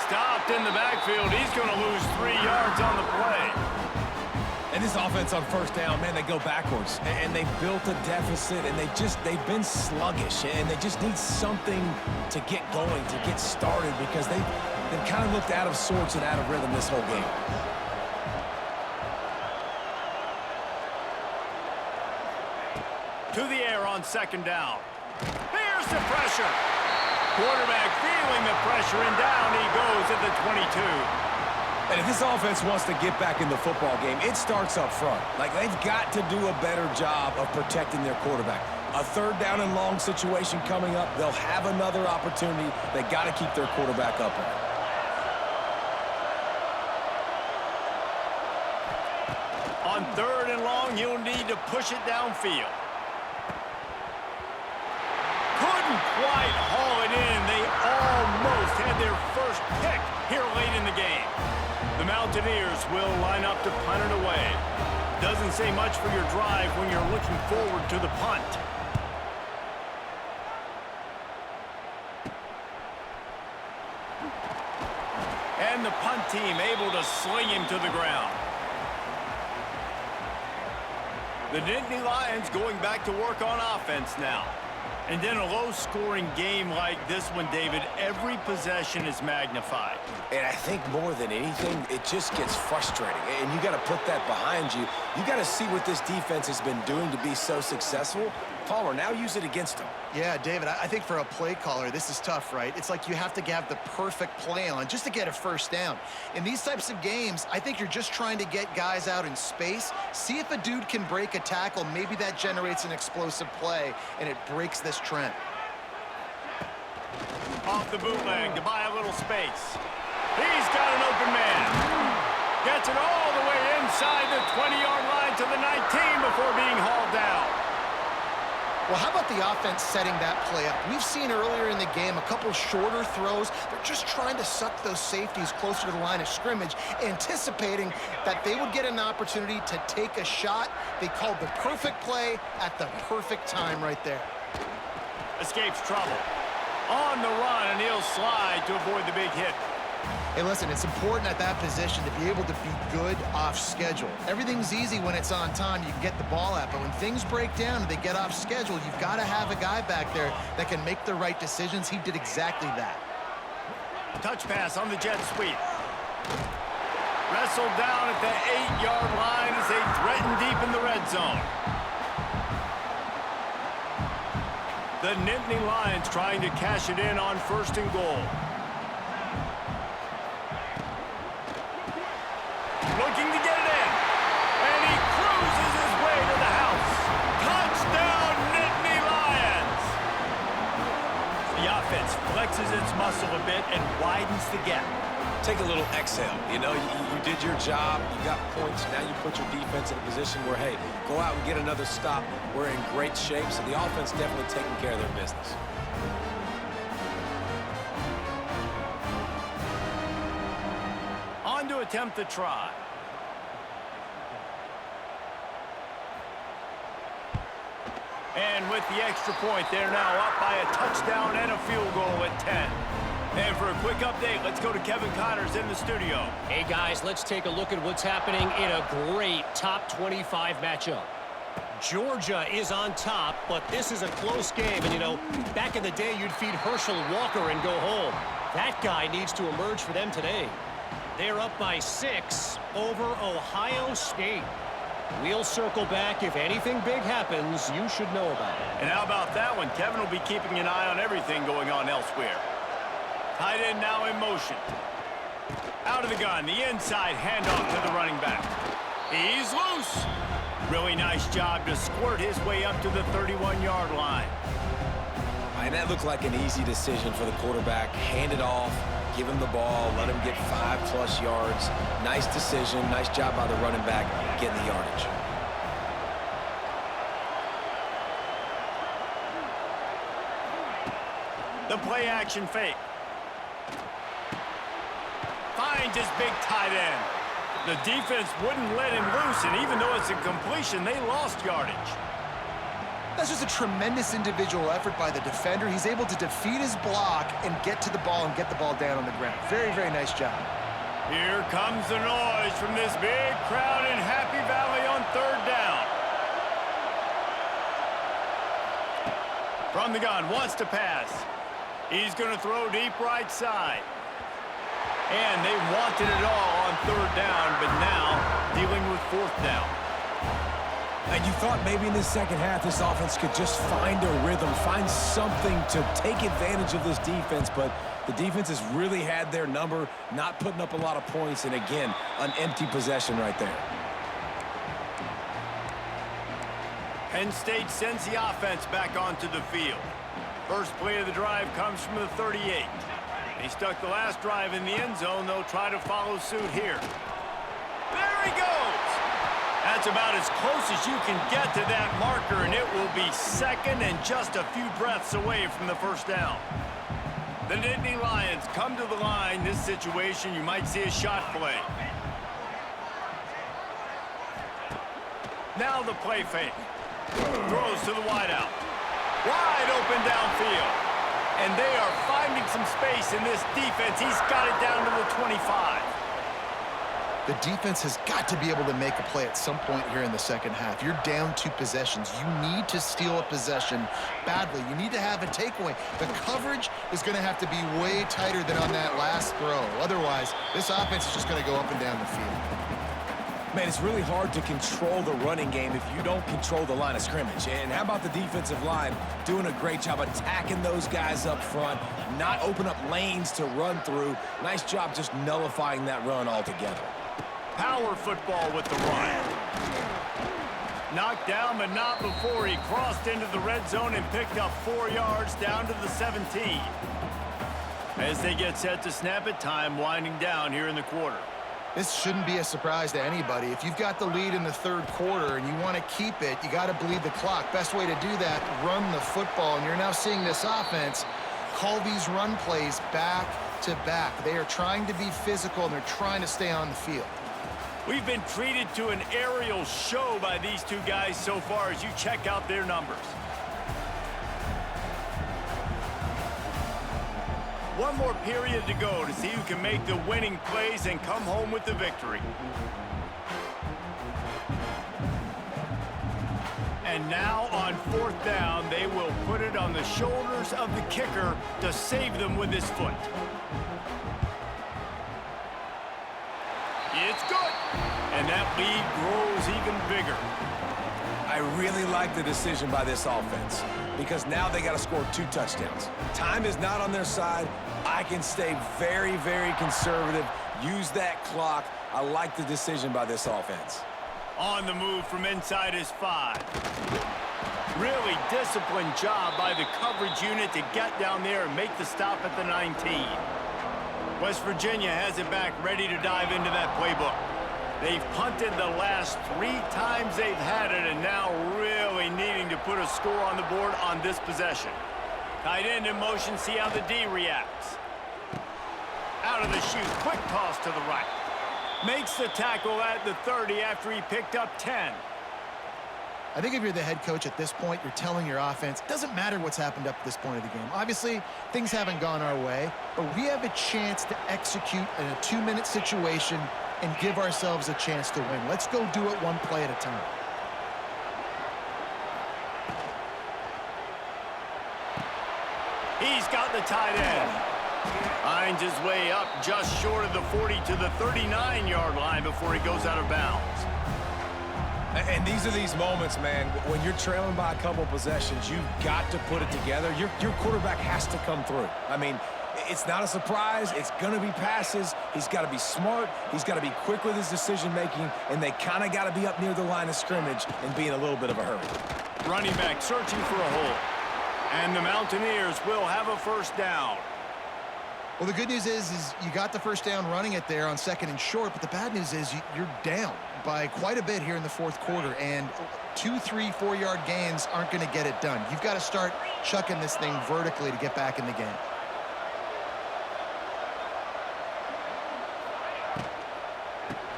Stopped in the backfield. He's going to lose 3 yards on the play. And this offense on first down, man, they go backwards. And they built a deficit, and they've been sluggish. And they just need something to get going, to get started, because they've kind of looked out of sorts and out of rhythm this whole game. To the air on second down. Here's the pressure. Quarterback feeling the pressure, and down he goes at the 22. And if this offense wants to get back in the football game, it starts up front. Like, they've got to do a better job of protecting their quarterback. A third down and long situation coming up, they'll have another opportunity. They got to keep their quarterback upright. On third and long, you'll need to push it downfield. Couldn't quite haul it in. They almost had their first pick here late in the game. The Mountaineers will line up to punt it away. Doesn't say much for your drive when you're looking forward to the punt. And the punt team able to sling him to the ground. The Nittany Lions going back to work on offense now. And in a low-scoring game like this one, David, every possession is magnified. And I think more than anything, it just gets frustrating. And you got to put that behind you. You got to see what this defense has been doing to be so successful. Palmer, now use it against them. Yeah, David, I think for a play caller, this is tough, right? It's like you have to have the perfect play on just to get a first down. In these types of games, I think you're just trying to get guys out in space, see if a dude can break a tackle. Maybe that generates an explosive play, and it breaks this trend. Off the bootleg to buy a little space. He's got an open man. Gets it all the way inside the 20-yard line to the 19 before being hauled down. Well, how about the offense setting that play up? We've seen earlier in the game a couple shorter throws. They're just trying to suck those safeties closer to the line of scrimmage, anticipating that they would get an opportunity to take a shot. They called the perfect play at the perfect time right there. Escapes trouble. On the run, and he'll slide to avoid the big hit. Hey, listen, it's important at that position to be able to be good off schedule. Everything's easy when it's on time. You can get the ball out. But when things break down and they get off schedule, you've got to have a guy back there that can make the right decisions. He did exactly that. Touch pass on the jet sweep. Wrestled down at the 8-yard line as they threaten deep in the red zone. The Nittany Lions trying to cash it in on first and goal. Looking to get it in. And he cruises his way to the house. Touchdown, Nittany Lions! The offense flexes its muscle a bit and widens the gap. Take a little exhale. You know, you did your job. You got points. Now you put your defense in a position where, hey, go out and get another stop. We're in great shape, so the offense definitely taking care of their business. On to attempt the try. And with the extra point, they're now up by a touchdown and a field goal at 10. And for a quick update, let's go to Kevin Connors in the studio. Hey, guys, let's take a look at what's happening in a great top 25 matchup. Georgia is on top, but this is a close game. And, you know, back in the day, you'd feed Herschel Walker and go home. That guy needs to emerge for them today. They're up by 6 over Ohio State. We'll circle back. If anything big happens, you should know about it. And how about that one? Kevin will be keeping an eye on everything going on elsewhere. Tight end now in motion. Out of the gun, the inside handoff to the running back. He's loose. Really nice job to squirt his way up to the 31-yard line. And that looked like an easy decision for the quarterback. Hand it off, give him the ball, let him get 5+ yards. Nice decision, nice job by the running back getting the yardage. The play action fake. Finds his big tight end. The defense wouldn't let him loose, and even though it's a completion, they lost yardage. That's just a tremendous individual effort by the defender. He's able to defeat his block and get to the ball and get the ball down on the ground. Very, very nice job. Here comes the noise from this big crowd in Happy Valley on third down. From the gun, wants to pass. He's going to throw deep right side. And they wanted it all on third down, but now dealing with fourth down. And you thought maybe in the second half this offense could just find a rhythm, find something to take advantage of this defense, but the defense has really had their number, not putting up a lot of points, and again, an empty possession right there. Penn State sends the offense back onto the field. First play of the drive comes from the 38. They stuck the last drive in the end zone. They'll try to follow suit here. There he goes! That's about as close as you can get to that marker, and it will be second and just a few breaths away from the first down. The Nittany Lions come to the line. This situation, you might see a shot play. Now the play fake. Throws to the wideout. Wide open downfield. And they are finding some space in this defense. He's got it down to the 25. The defense has got to be able to make a play at some point here in the second half. You're down 2 possessions. You need to steal a possession badly. You need to have a takeaway. The coverage is going to have to be way tighter than on that last throw. Otherwise, this offense is just going to go up and down the field. Man, it's really hard to control the running game if you don't control the line of scrimmage. And how about the defensive line doing a great job attacking those guys up front, not open up lanes to run through. Nice job just nullifying that run altogether. Power football with the run. Knocked down, but not before he crossed into the red zone and picked up 4 yards down to the 17. As they get set to snap it, time winding down here in the quarter. This shouldn't be a surprise to anybody. If you've got the lead in the third quarter and you want to keep it, you got to bleed the clock. Best way to do that, run the football. And you're now seeing this offense call these run plays back to back. They are trying to be physical, and they're trying to stay on the field. We've been treated to an aerial show by these two guys so far as you check out their numbers. One more period to go to see who can make the winning plays and come home with the victory. And now on fourth down, they will put it on the shoulders of the kicker to save them with his foot. It's good. And that lead grows even bigger. I really like the decision by this offense because now they got to score 2 touchdowns. Time is not on their side. I can stay very, very conservative, use that clock. I like the decision by this offense. On the move from inside his 5. Really disciplined job by the coverage unit to get down there and make the stop at the 19. West Virginia has it back, ready to dive into that playbook. They've punted the last 3 times they've had it, and now really needing to put a score on the board on this possession. Tight end in motion, see how the D reacts. Out of the chute, quick toss to the right. Makes the tackle at the 30 after he picked up 10. I think if you're the head coach at this point, you're telling your offense, doesn't matter what's happened up to this point of the game. Obviously, things haven't gone our way, but we have a chance to execute in a 2-minute situation and give ourselves a chance to win. Let's go do it 1 play at a time. He's got the tight end. Finds his way up just short of the 40 to the 39-yard line before he goes out of bounds. And these are these moments, man, when you're trailing by a couple possessions, you've got to put it together. Your quarterback has to come through. I mean, it's not a surprise. It's going to be passes. He's got to be smart. He's got to be quick with his decision-making, and they kind of got to be up near the line of scrimmage and be in a little bit of a hurry. Running back searching for a hole. And the Mountaineers will have a first down. Well, the good news is you got the first down running it there on 2nd and short, but the bad news is you're down. by quite a bit here in the fourth quarter, and 2, 3, 4-yard gains aren't going to get it done. You've got to start chucking this thing vertically to get back in the game.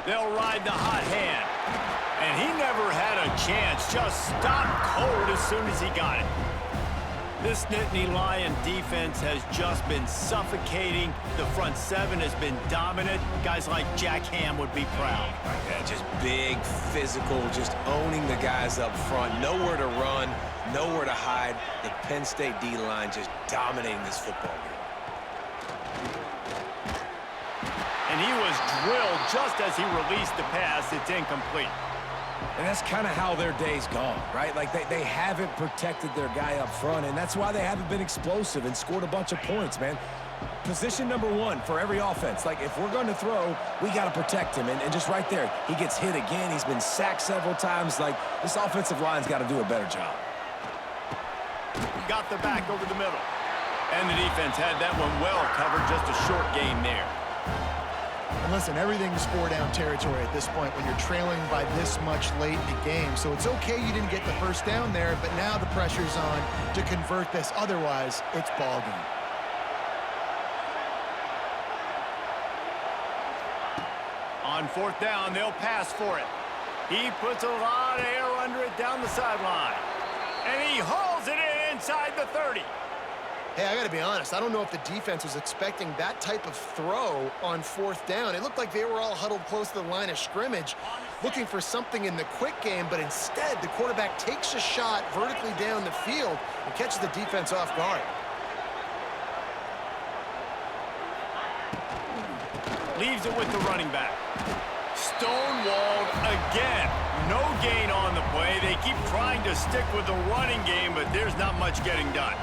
They'll ride the hot hand. And he never had a chance. Just stopped cold as soon as he got it. This Nittany Lion defense has just been suffocating. The front seven has been dominant. Guys like Jack Ham would be proud. Yeah, just big, physical, just owning the guys up front. Nowhere to run, nowhere to hide. The Penn State D-line just dominating this football game. And he was drilled just as he released the pass. It's incomplete. And that's kind of how their day's gone, right? Like, they haven't protected their guy up front, and that's why they haven't been explosive and scored a bunch of points, man. Position number one for every offense. Like, if we're going to throw, we got to protect him. And just right there, he gets hit again. He's been sacked several times. Like, this offensive line's got to do a better job. Got the back over the middle. And the defense had that one well covered. Just a short gain there. And listen, everything's four-down territory at this point when you're trailing by this much late in the game. So it's okay you didn't get the first down there, but now the pressure's on to convert this. Otherwise, it's ball game. On fourth down, they'll pass for it. He puts a lot of air under it down the sideline. And he hauls it in inside the 30. Hey, I got to be honest. I don't know if the defense was expecting that type of throw on fourth down. It looked like they were all huddled close to the line of scrimmage, looking for something in the quick game, but instead the quarterback takes a shot vertically down the field and catches the defense off guard. Leaves it with the running back. Stonewalled again. No gain on the play. They keep trying to stick with the running game, but there's not much getting done.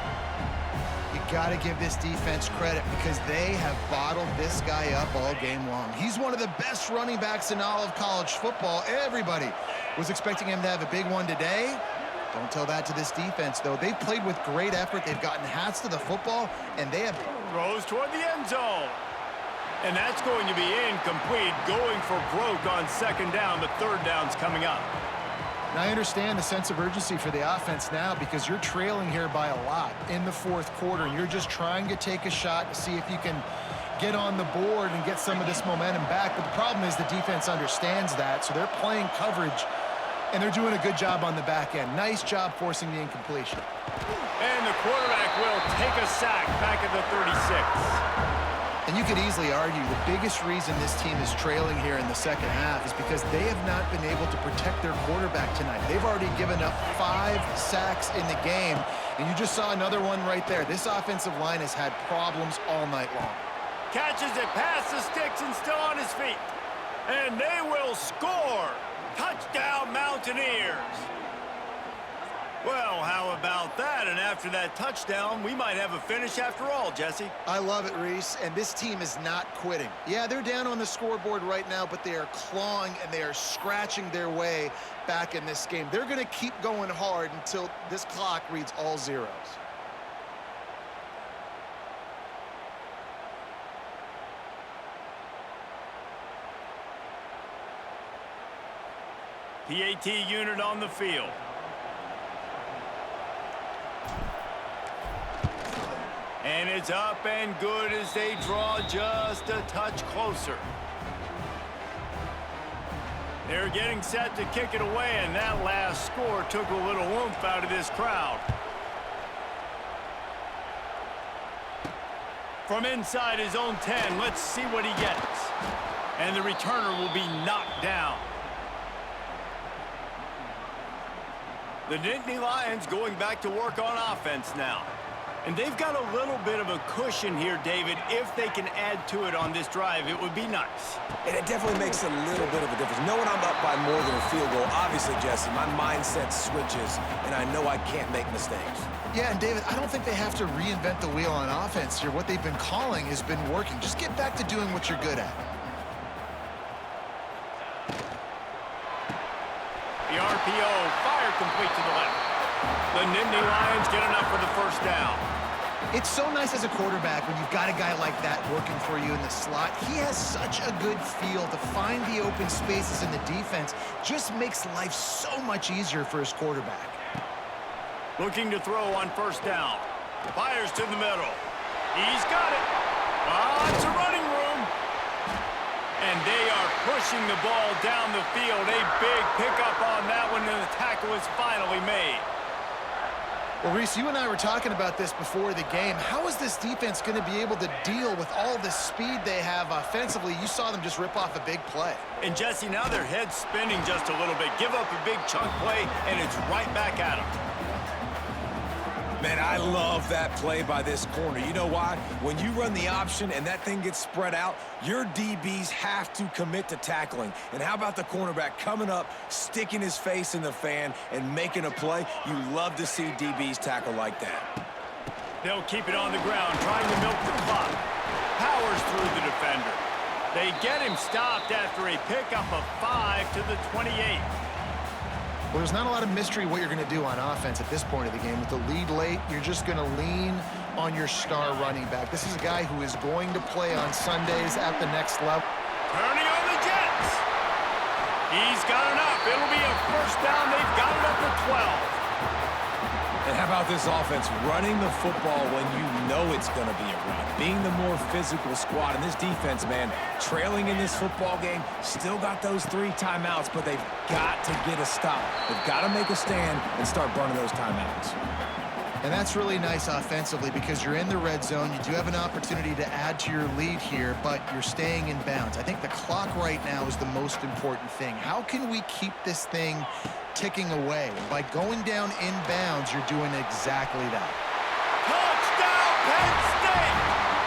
Got to give this defense credit because they have bottled this guy up all game long. He's one of the best running backs in all of college football. Everybody was expecting him to have a big one today. Don't tell that to this defense, though. They've played with great effort. They've gotten hats to the football, and they have... Throws toward the end zone. And that's going to be incomplete. Going for broke on second down. The third down's coming up. And I understand the sense of urgency for the offense now because you're trailing here by a lot in the fourth quarter. And you're just trying to take a shot to see if you can get on the board and get some of this momentum back. But the problem is the defense understands that, so they're playing coverage, and they're doing a good job on the back end. Nice job forcing the incompletion. And the quarterback will take a sack back at the 36. And you could easily argue the biggest reason this team is trailing here in the second half is because they have not been able to protect their quarterback tonight. They've already given up 5 sacks in the game, and you just saw another one right there. This offensive line has had problems all night long. Catches it past the sticks and still on his feet. And they will score. Touchdown, Mountaineers. Well, how about that? And after that touchdown, we might have a finish after all, Jesse. I love it, Reese, and this team is not quitting. Yeah, they're down on the scoreboard right now, but they are clawing and they are scratching their way back in this game. They're going to keep going hard until this clock reads all zeros. PAT unit on the field. And it's up and good as they draw just a touch closer. They're getting set to kick it away, and that last score took a little oomph out of this crowd. From inside his own 10, let's see what he gets. And the returner will be knocked down. The Nittany Lions going back to work on offense now. And they've got a little bit of a cushion here, David. If they can add to it on this drive, it would be nice. And it definitely makes a little bit of a difference. Knowing I'm up by more than a field goal, obviously, Jesse, my mindset switches, and I know I can't make mistakes. Yeah, and David, I don't think they have to reinvent the wheel on offense here. What they've been calling has been working. Just get back to doing what you're good at. The RPO, fire complete to the left. The Nittany Lions get enough for the first down. It's so nice as a quarterback when you've got a guy like that working for you in the slot. He has such a good feel to find the open spaces in the defense. Just makes life so much easier for his quarterback. Looking to throw on first down. Fires to the middle. He's got it. Lots of running room. And they are pushing the ball down the field. A big pickup on that one, and the tackle is finally made. Well, Reese, you and I were talking about this before the game. How is this defense going to be able to deal with all the speed they have offensively? You saw them just rip off a big play. And, Jesse, now their head's spinning just a little bit. Give up a big chunk play, and it's right back at them. Man, I love that play by this corner. You know why? When you run the option and that thing gets spread out, your DBs have to commit to tackling. And how about the cornerback coming up, sticking his face in the fan, and making a play? You love to see DBs tackle like that. They'll keep it on the ground, trying to milk the clock. Powers through the defender. They get him stopped after a pickup of 5 to the 28. Well, there's not a lot of mystery what you're going to do on offense at this point of the game. With the lead late, you're just going to lean on your star running back. This is a guy who is going to play on Sundays at the next level. Turning on the Jets. He's got enough. It'll be a first down. They've got it up to 12. And how about this offense running the football when you know it's going to be a run? Being the more physical squad. And this defense, man, trailing in this football game, still got those 3 timeouts, but they've got to get a stop. They've got to make a stand and start burning those timeouts. And that's really nice offensively because you're in the red zone. You do have an opportunity to add to your lead here, but you're staying in bounds. I think the clock right now is the most important thing. How can we keep this thing ticking away? By going down in bounds, you're doing exactly that. Touchdown, Penn State!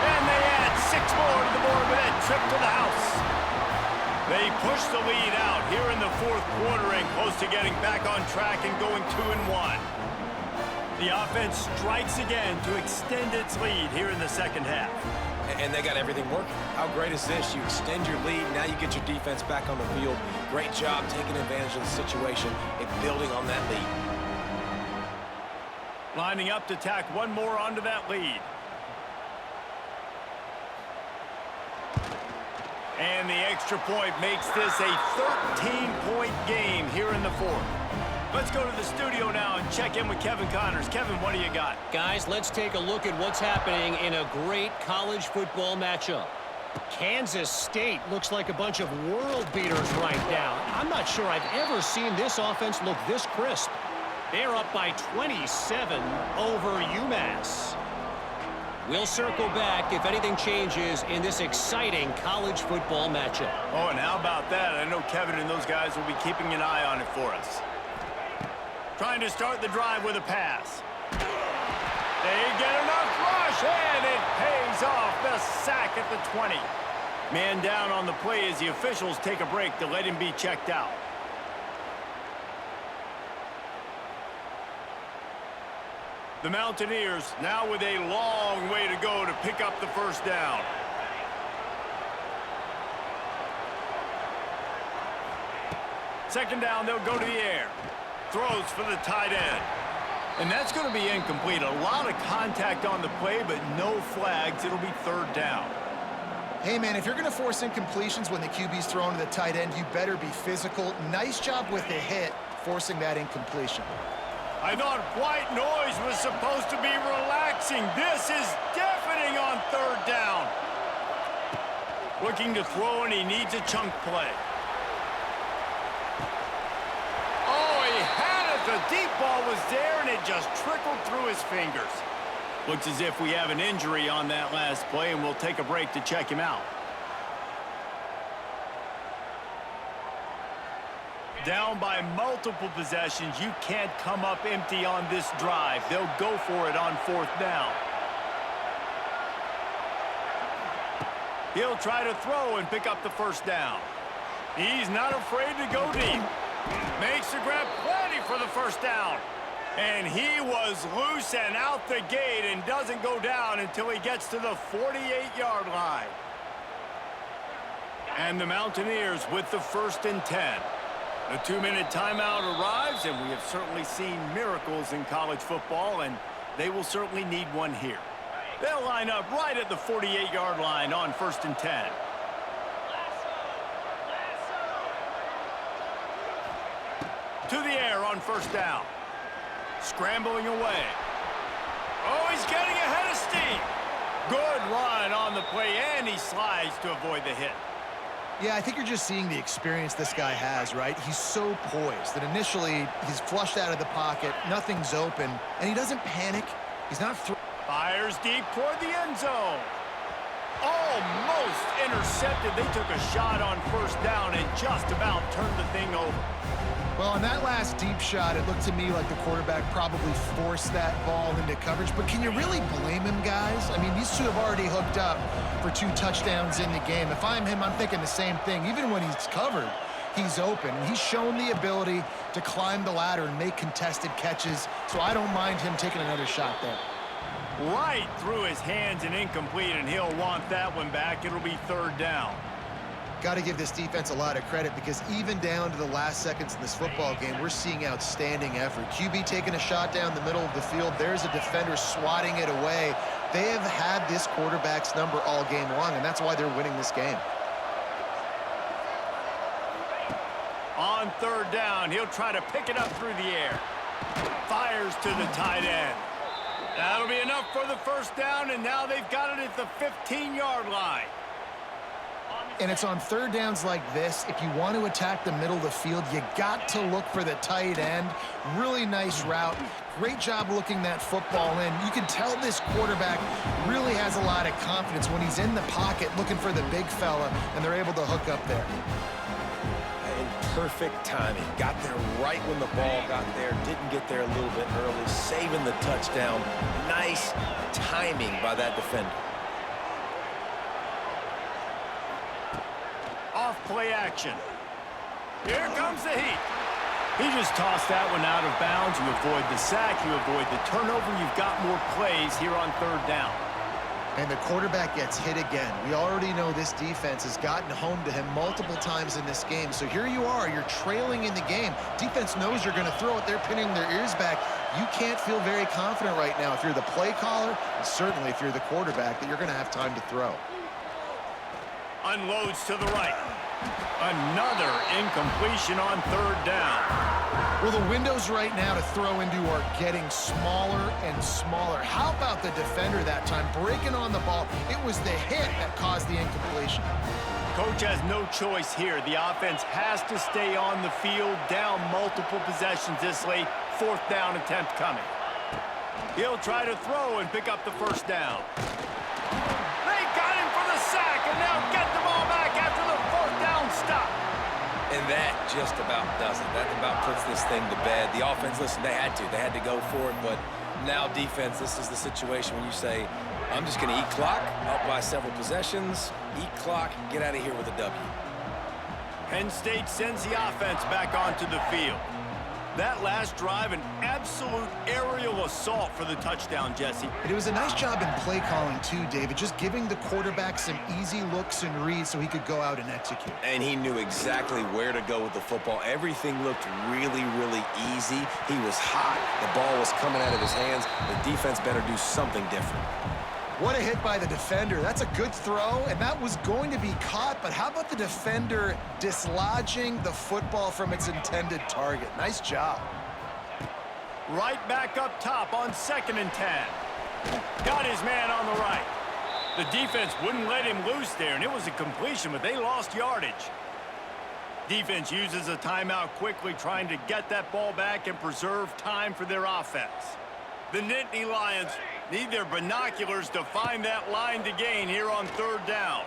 And they add 6 more to the board with that trip to the house. They push the lead out here in the 4th quarter and close to getting back on track and going 2-1. The offense strikes again to extend its lead here in the second half. And they got everything working. How great is this? You extend your lead, now you get your defense back on the field. Great job taking advantage of the situation and building on that lead. Lining up to tack one more onto that lead. And the extra point makes this a 13-point game here in the 4th. Let's go to the studio now and check in with Kevin Connors. Kevin, what do you got? Guys, let's take a look at what's happening in a great college football matchup. Kansas State looks like a bunch of world beaters right now. I'm not sure I've ever seen this offense look this crisp. They're up by 27 over UMass. We'll circle back if anything changes in this exciting college football matchup. Oh, and how about that? I know Kevin and those guys will be keeping an eye on it for us. Trying to start the drive with a pass. They get enough rush, and it pays off. The sack at the 20. Man down on the play as the officials take a break to let him be checked out. The Mountaineers now with a long way to go to pick up the first down. Second down, they'll go to the air. Throws for the tight end. And that's going to be incomplete. A lot of contact on the play, but no flags. It'll be third down. Hey, man, if you're going to force incompletions when the QB's thrown to the tight end, you better be physical. Nice job with the hit, forcing that incompletion. I thought white noise was supposed to be relaxing. This is deafening on third down. Looking to throw, and he needs a chunk play. The deep ball was there, and it just trickled through his fingers. Looks as if we have an injury on that last play, and we'll take a break to check him out. Down by multiple possessions, you can't come up empty on this drive. They'll go for it on 4th down. He'll try to throw and pick up the first down. He's not afraid to go deep. Makes the grab plenty for the first down. And he was loose and out the gate and doesn't go down until he gets to the 48-yard line. And the Mountaineers with the 1st and 10. The 2-minute timeout arrives, and we have certainly seen miracles in college football, and they will certainly need one here. They'll line up right at the 48-yard line on 1st and 10. To the air on 1st down. Scrambling away. Oh, he's getting ahead of steam. Good run on the play, and he slides to avoid the hit. Yeah, I think you're just seeing the experience this guy has, right? He's so poised that initially he's flushed out of the pocket, nothing's open, and he doesn't panic. He's not fires deep toward the end zone. Almost intercepted. They took a shot on 1st down and just about turned the thing over. Well, on that last deep shot, it looked to me like the quarterback probably forced that ball into coverage. But can you really blame him, guys? I mean, these two have already hooked up for 2 touchdowns in the game. If I'm him, I'm thinking the same thing. Even when he's covered, he's open. He's shown the ability to climb the ladder and make contested catches. So I don't mind him taking another shot there. Right through his hands and incomplete, and he'll want that one back. It'll be 3rd down. Got to give this defense a lot of credit because even down to the last seconds in this football game, we're seeing outstanding effort. QB taking a shot down the middle of the field. There's a defender swatting it away. They have had this quarterback's number all game long, and that's why they're winning this game. On 3rd down, he'll try to pick it up through the air. Fires to the tight end. That'll be enough for the 1st down, and now they've got it at the 15-yard line. And it's on 3rd downs like this. If you want to attack the middle of the field, you got to look for the tight end. Really nice route. Great job looking that football in. You can tell this quarterback really has a lot of confidence when he's in the pocket looking for the big fella, and they're able to hook up there. And perfect timing. Got there right when the ball got there. Didn't get there a little bit early. Saving the touchdown. Nice timing by that defender. Off play action. Here comes the heat. He just tossed that one out of bounds. You avoid the sack, you avoid the turnover. You've got more plays here on 3rd down. And the quarterback gets hit again. We already know this defense has gotten home to him multiple times in this game. So here you are, you're trailing in the game. Defense knows you're going to throw it. They're pinning their ears back. You can't feel very confident right now if you're the play caller, and certainly if you're the quarterback, that you're going to have time to throw. Unloads to the right. Another incompletion on 3rd down. Well, the windows right now to throw into are getting smaller and smaller. How about the defender that time breaking on the ball? It was the hit that caused the incompletion. Coach has no choice here. The offense has to stay on the field, down multiple possessions this late. 4th down attempt coming. He'll try to throw and pick up the 1st down. They got him for the sack, and now get the ball back after the 4th down stop. And that just about does it. That about puts this thing to bed. The offense, listen, they had to go for it, but now defense, this is the situation when you say, I'm just going to eat clock, up by several possessions, eat clock, get out of here with a W. Penn State sends the offense back onto the field. That last drive, an absolute aerial assault for the touchdown, Jesse. And it was a nice job in play calling too, David, just giving the quarterback some easy looks and reads so he could go out and execute. And he knew exactly where to go with the football. Everything looked really, really easy. He was hot. The ball was coming out of his hands. The defense better do something different. What a hit by the defender. That's a good throw, and that was going to be caught, but how about the defender dislodging the football from its intended target? Nice job. Right back up top on 2nd and 10. Got his man on the right. The defense wouldn't let him loose there, and it was a completion, but they lost yardage. Defense uses a timeout quickly, trying to get that ball back and preserve time for their offense. The Nittany Lions need their binoculars to find that line to gain here on 3rd down.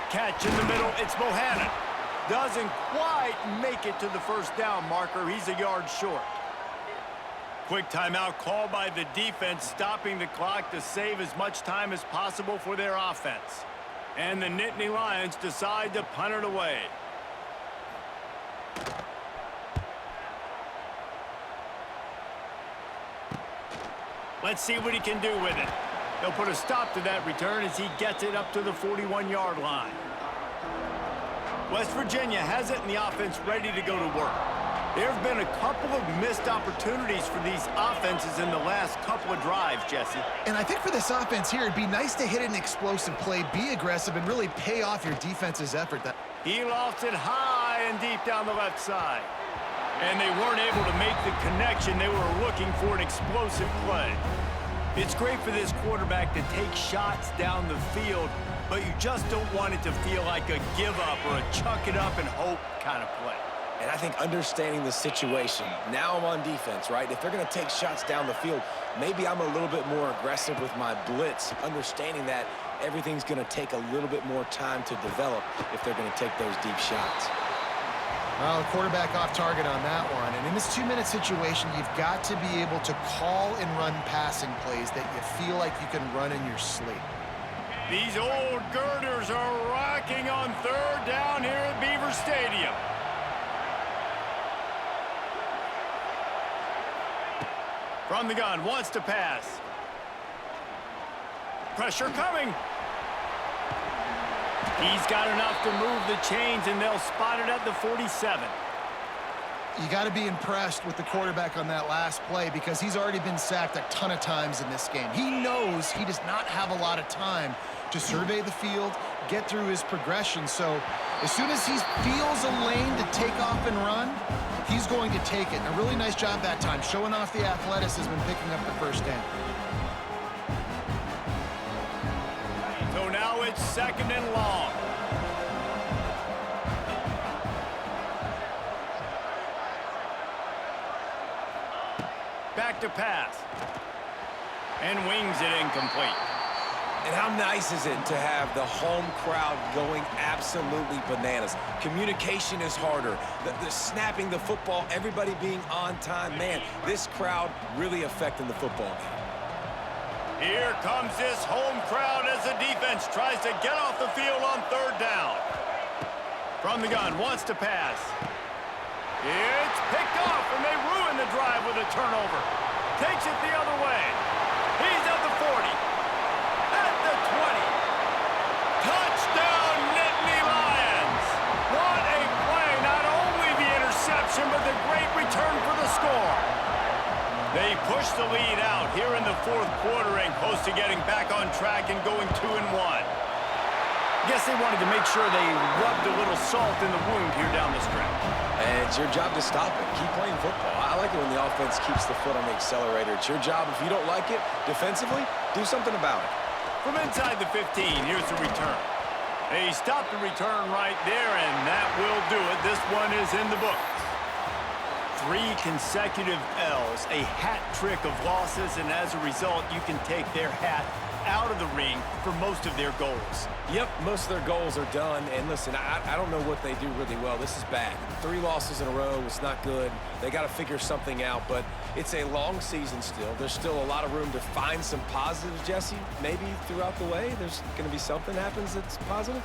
Catch in the middle, it's Bohannon. Doesn't quite make it to the 1st down marker. He's a yard short. Quick timeout called by the defense, stopping the clock to save as much time as possible for their offense. And the Nittany Lions decide to punt it away. Let's see what he can do with it. He'll put a stop to that return as he gets it up to the 41-yard line. West Virginia has it and the offense ready to go to work. There have been a couple of missed opportunities for these offenses in the last couple of drives, Jesse. And I think for this offense here, it'd be nice to hit an explosive play, be aggressive, and really pay off your defense's effort. He lofts it high and deep down the left side. And they weren't able to make the connection. They were looking for an explosive play. It's great for this quarterback to take shots down the field, but you just don't want it to feel like a give-up or a chuck-it-up-and-hope kind of play. And I think understanding the situation, now I'm on defense, right? If they're going to take shots down the field, maybe I'm a little bit more aggressive with my blitz, understanding that everything's going to take a little bit more time to develop if they're going to take those deep shots. Well, the quarterback off target on that one. And in this 2-minute situation, you've got to be able to call and run passing plays that you feel like you can run in your sleep. These old girders are rocking on third down here at Beaver Stadium. From the gun, wants to pass. Pressure coming. He's got enough to move the chains, and they'll spot it at the 47. You got to be impressed with the quarterback on that last play because he's already been sacked a ton of times in this game. He knows he does not have a lot of time to survey the field, get through his progression. So as soon as he feels a lane to take off and run, he's going to take it. And a really nice job that time, showing off the athleticism and picking up the first down. So now it's 2nd and long. Back to pass. And wings it incomplete. And how nice is it to have the home crowd going absolutely bananas? Communication is harder. The snapping the football, everybody being on time. Man, this crowd really affecting the football game. Here comes this home crowd as the defense tries to get off the field on 3rd down. From the gun, wants to pass. It's picked off, and they ruin the drive with a turnover. Takes it the other way. He's at the 40. At the 20. Touchdown, Nittany Lions. What a play. Not only the interception, but the great return for the score. They push the lead out here in the 4th quarter and close to getting back on track and going 2-1. Guess they wanted to make sure they rubbed a little salt in the wound here down the stretch. And it's your job to stop it. Keep playing football. I like it when the offense keeps the foot on the accelerator. It's your job. If you don't like it defensively, do something about it. From inside the 15, here's the return. They stopped the return right there, and that will do it. This one is in the books. 3 consecutive L's, a hat trick of losses, and as a result, you can take their hat out of the ring for most of their goals. Yep, most of their goals are done. And listen, I don't know what they do really well. This is bad. 3 losses in a row. It's not good. They got to figure something out, but it's a long season still. There's still a lot of room to find some positives, Jesse. Maybe throughout the way, there's going to be something happens that's positive.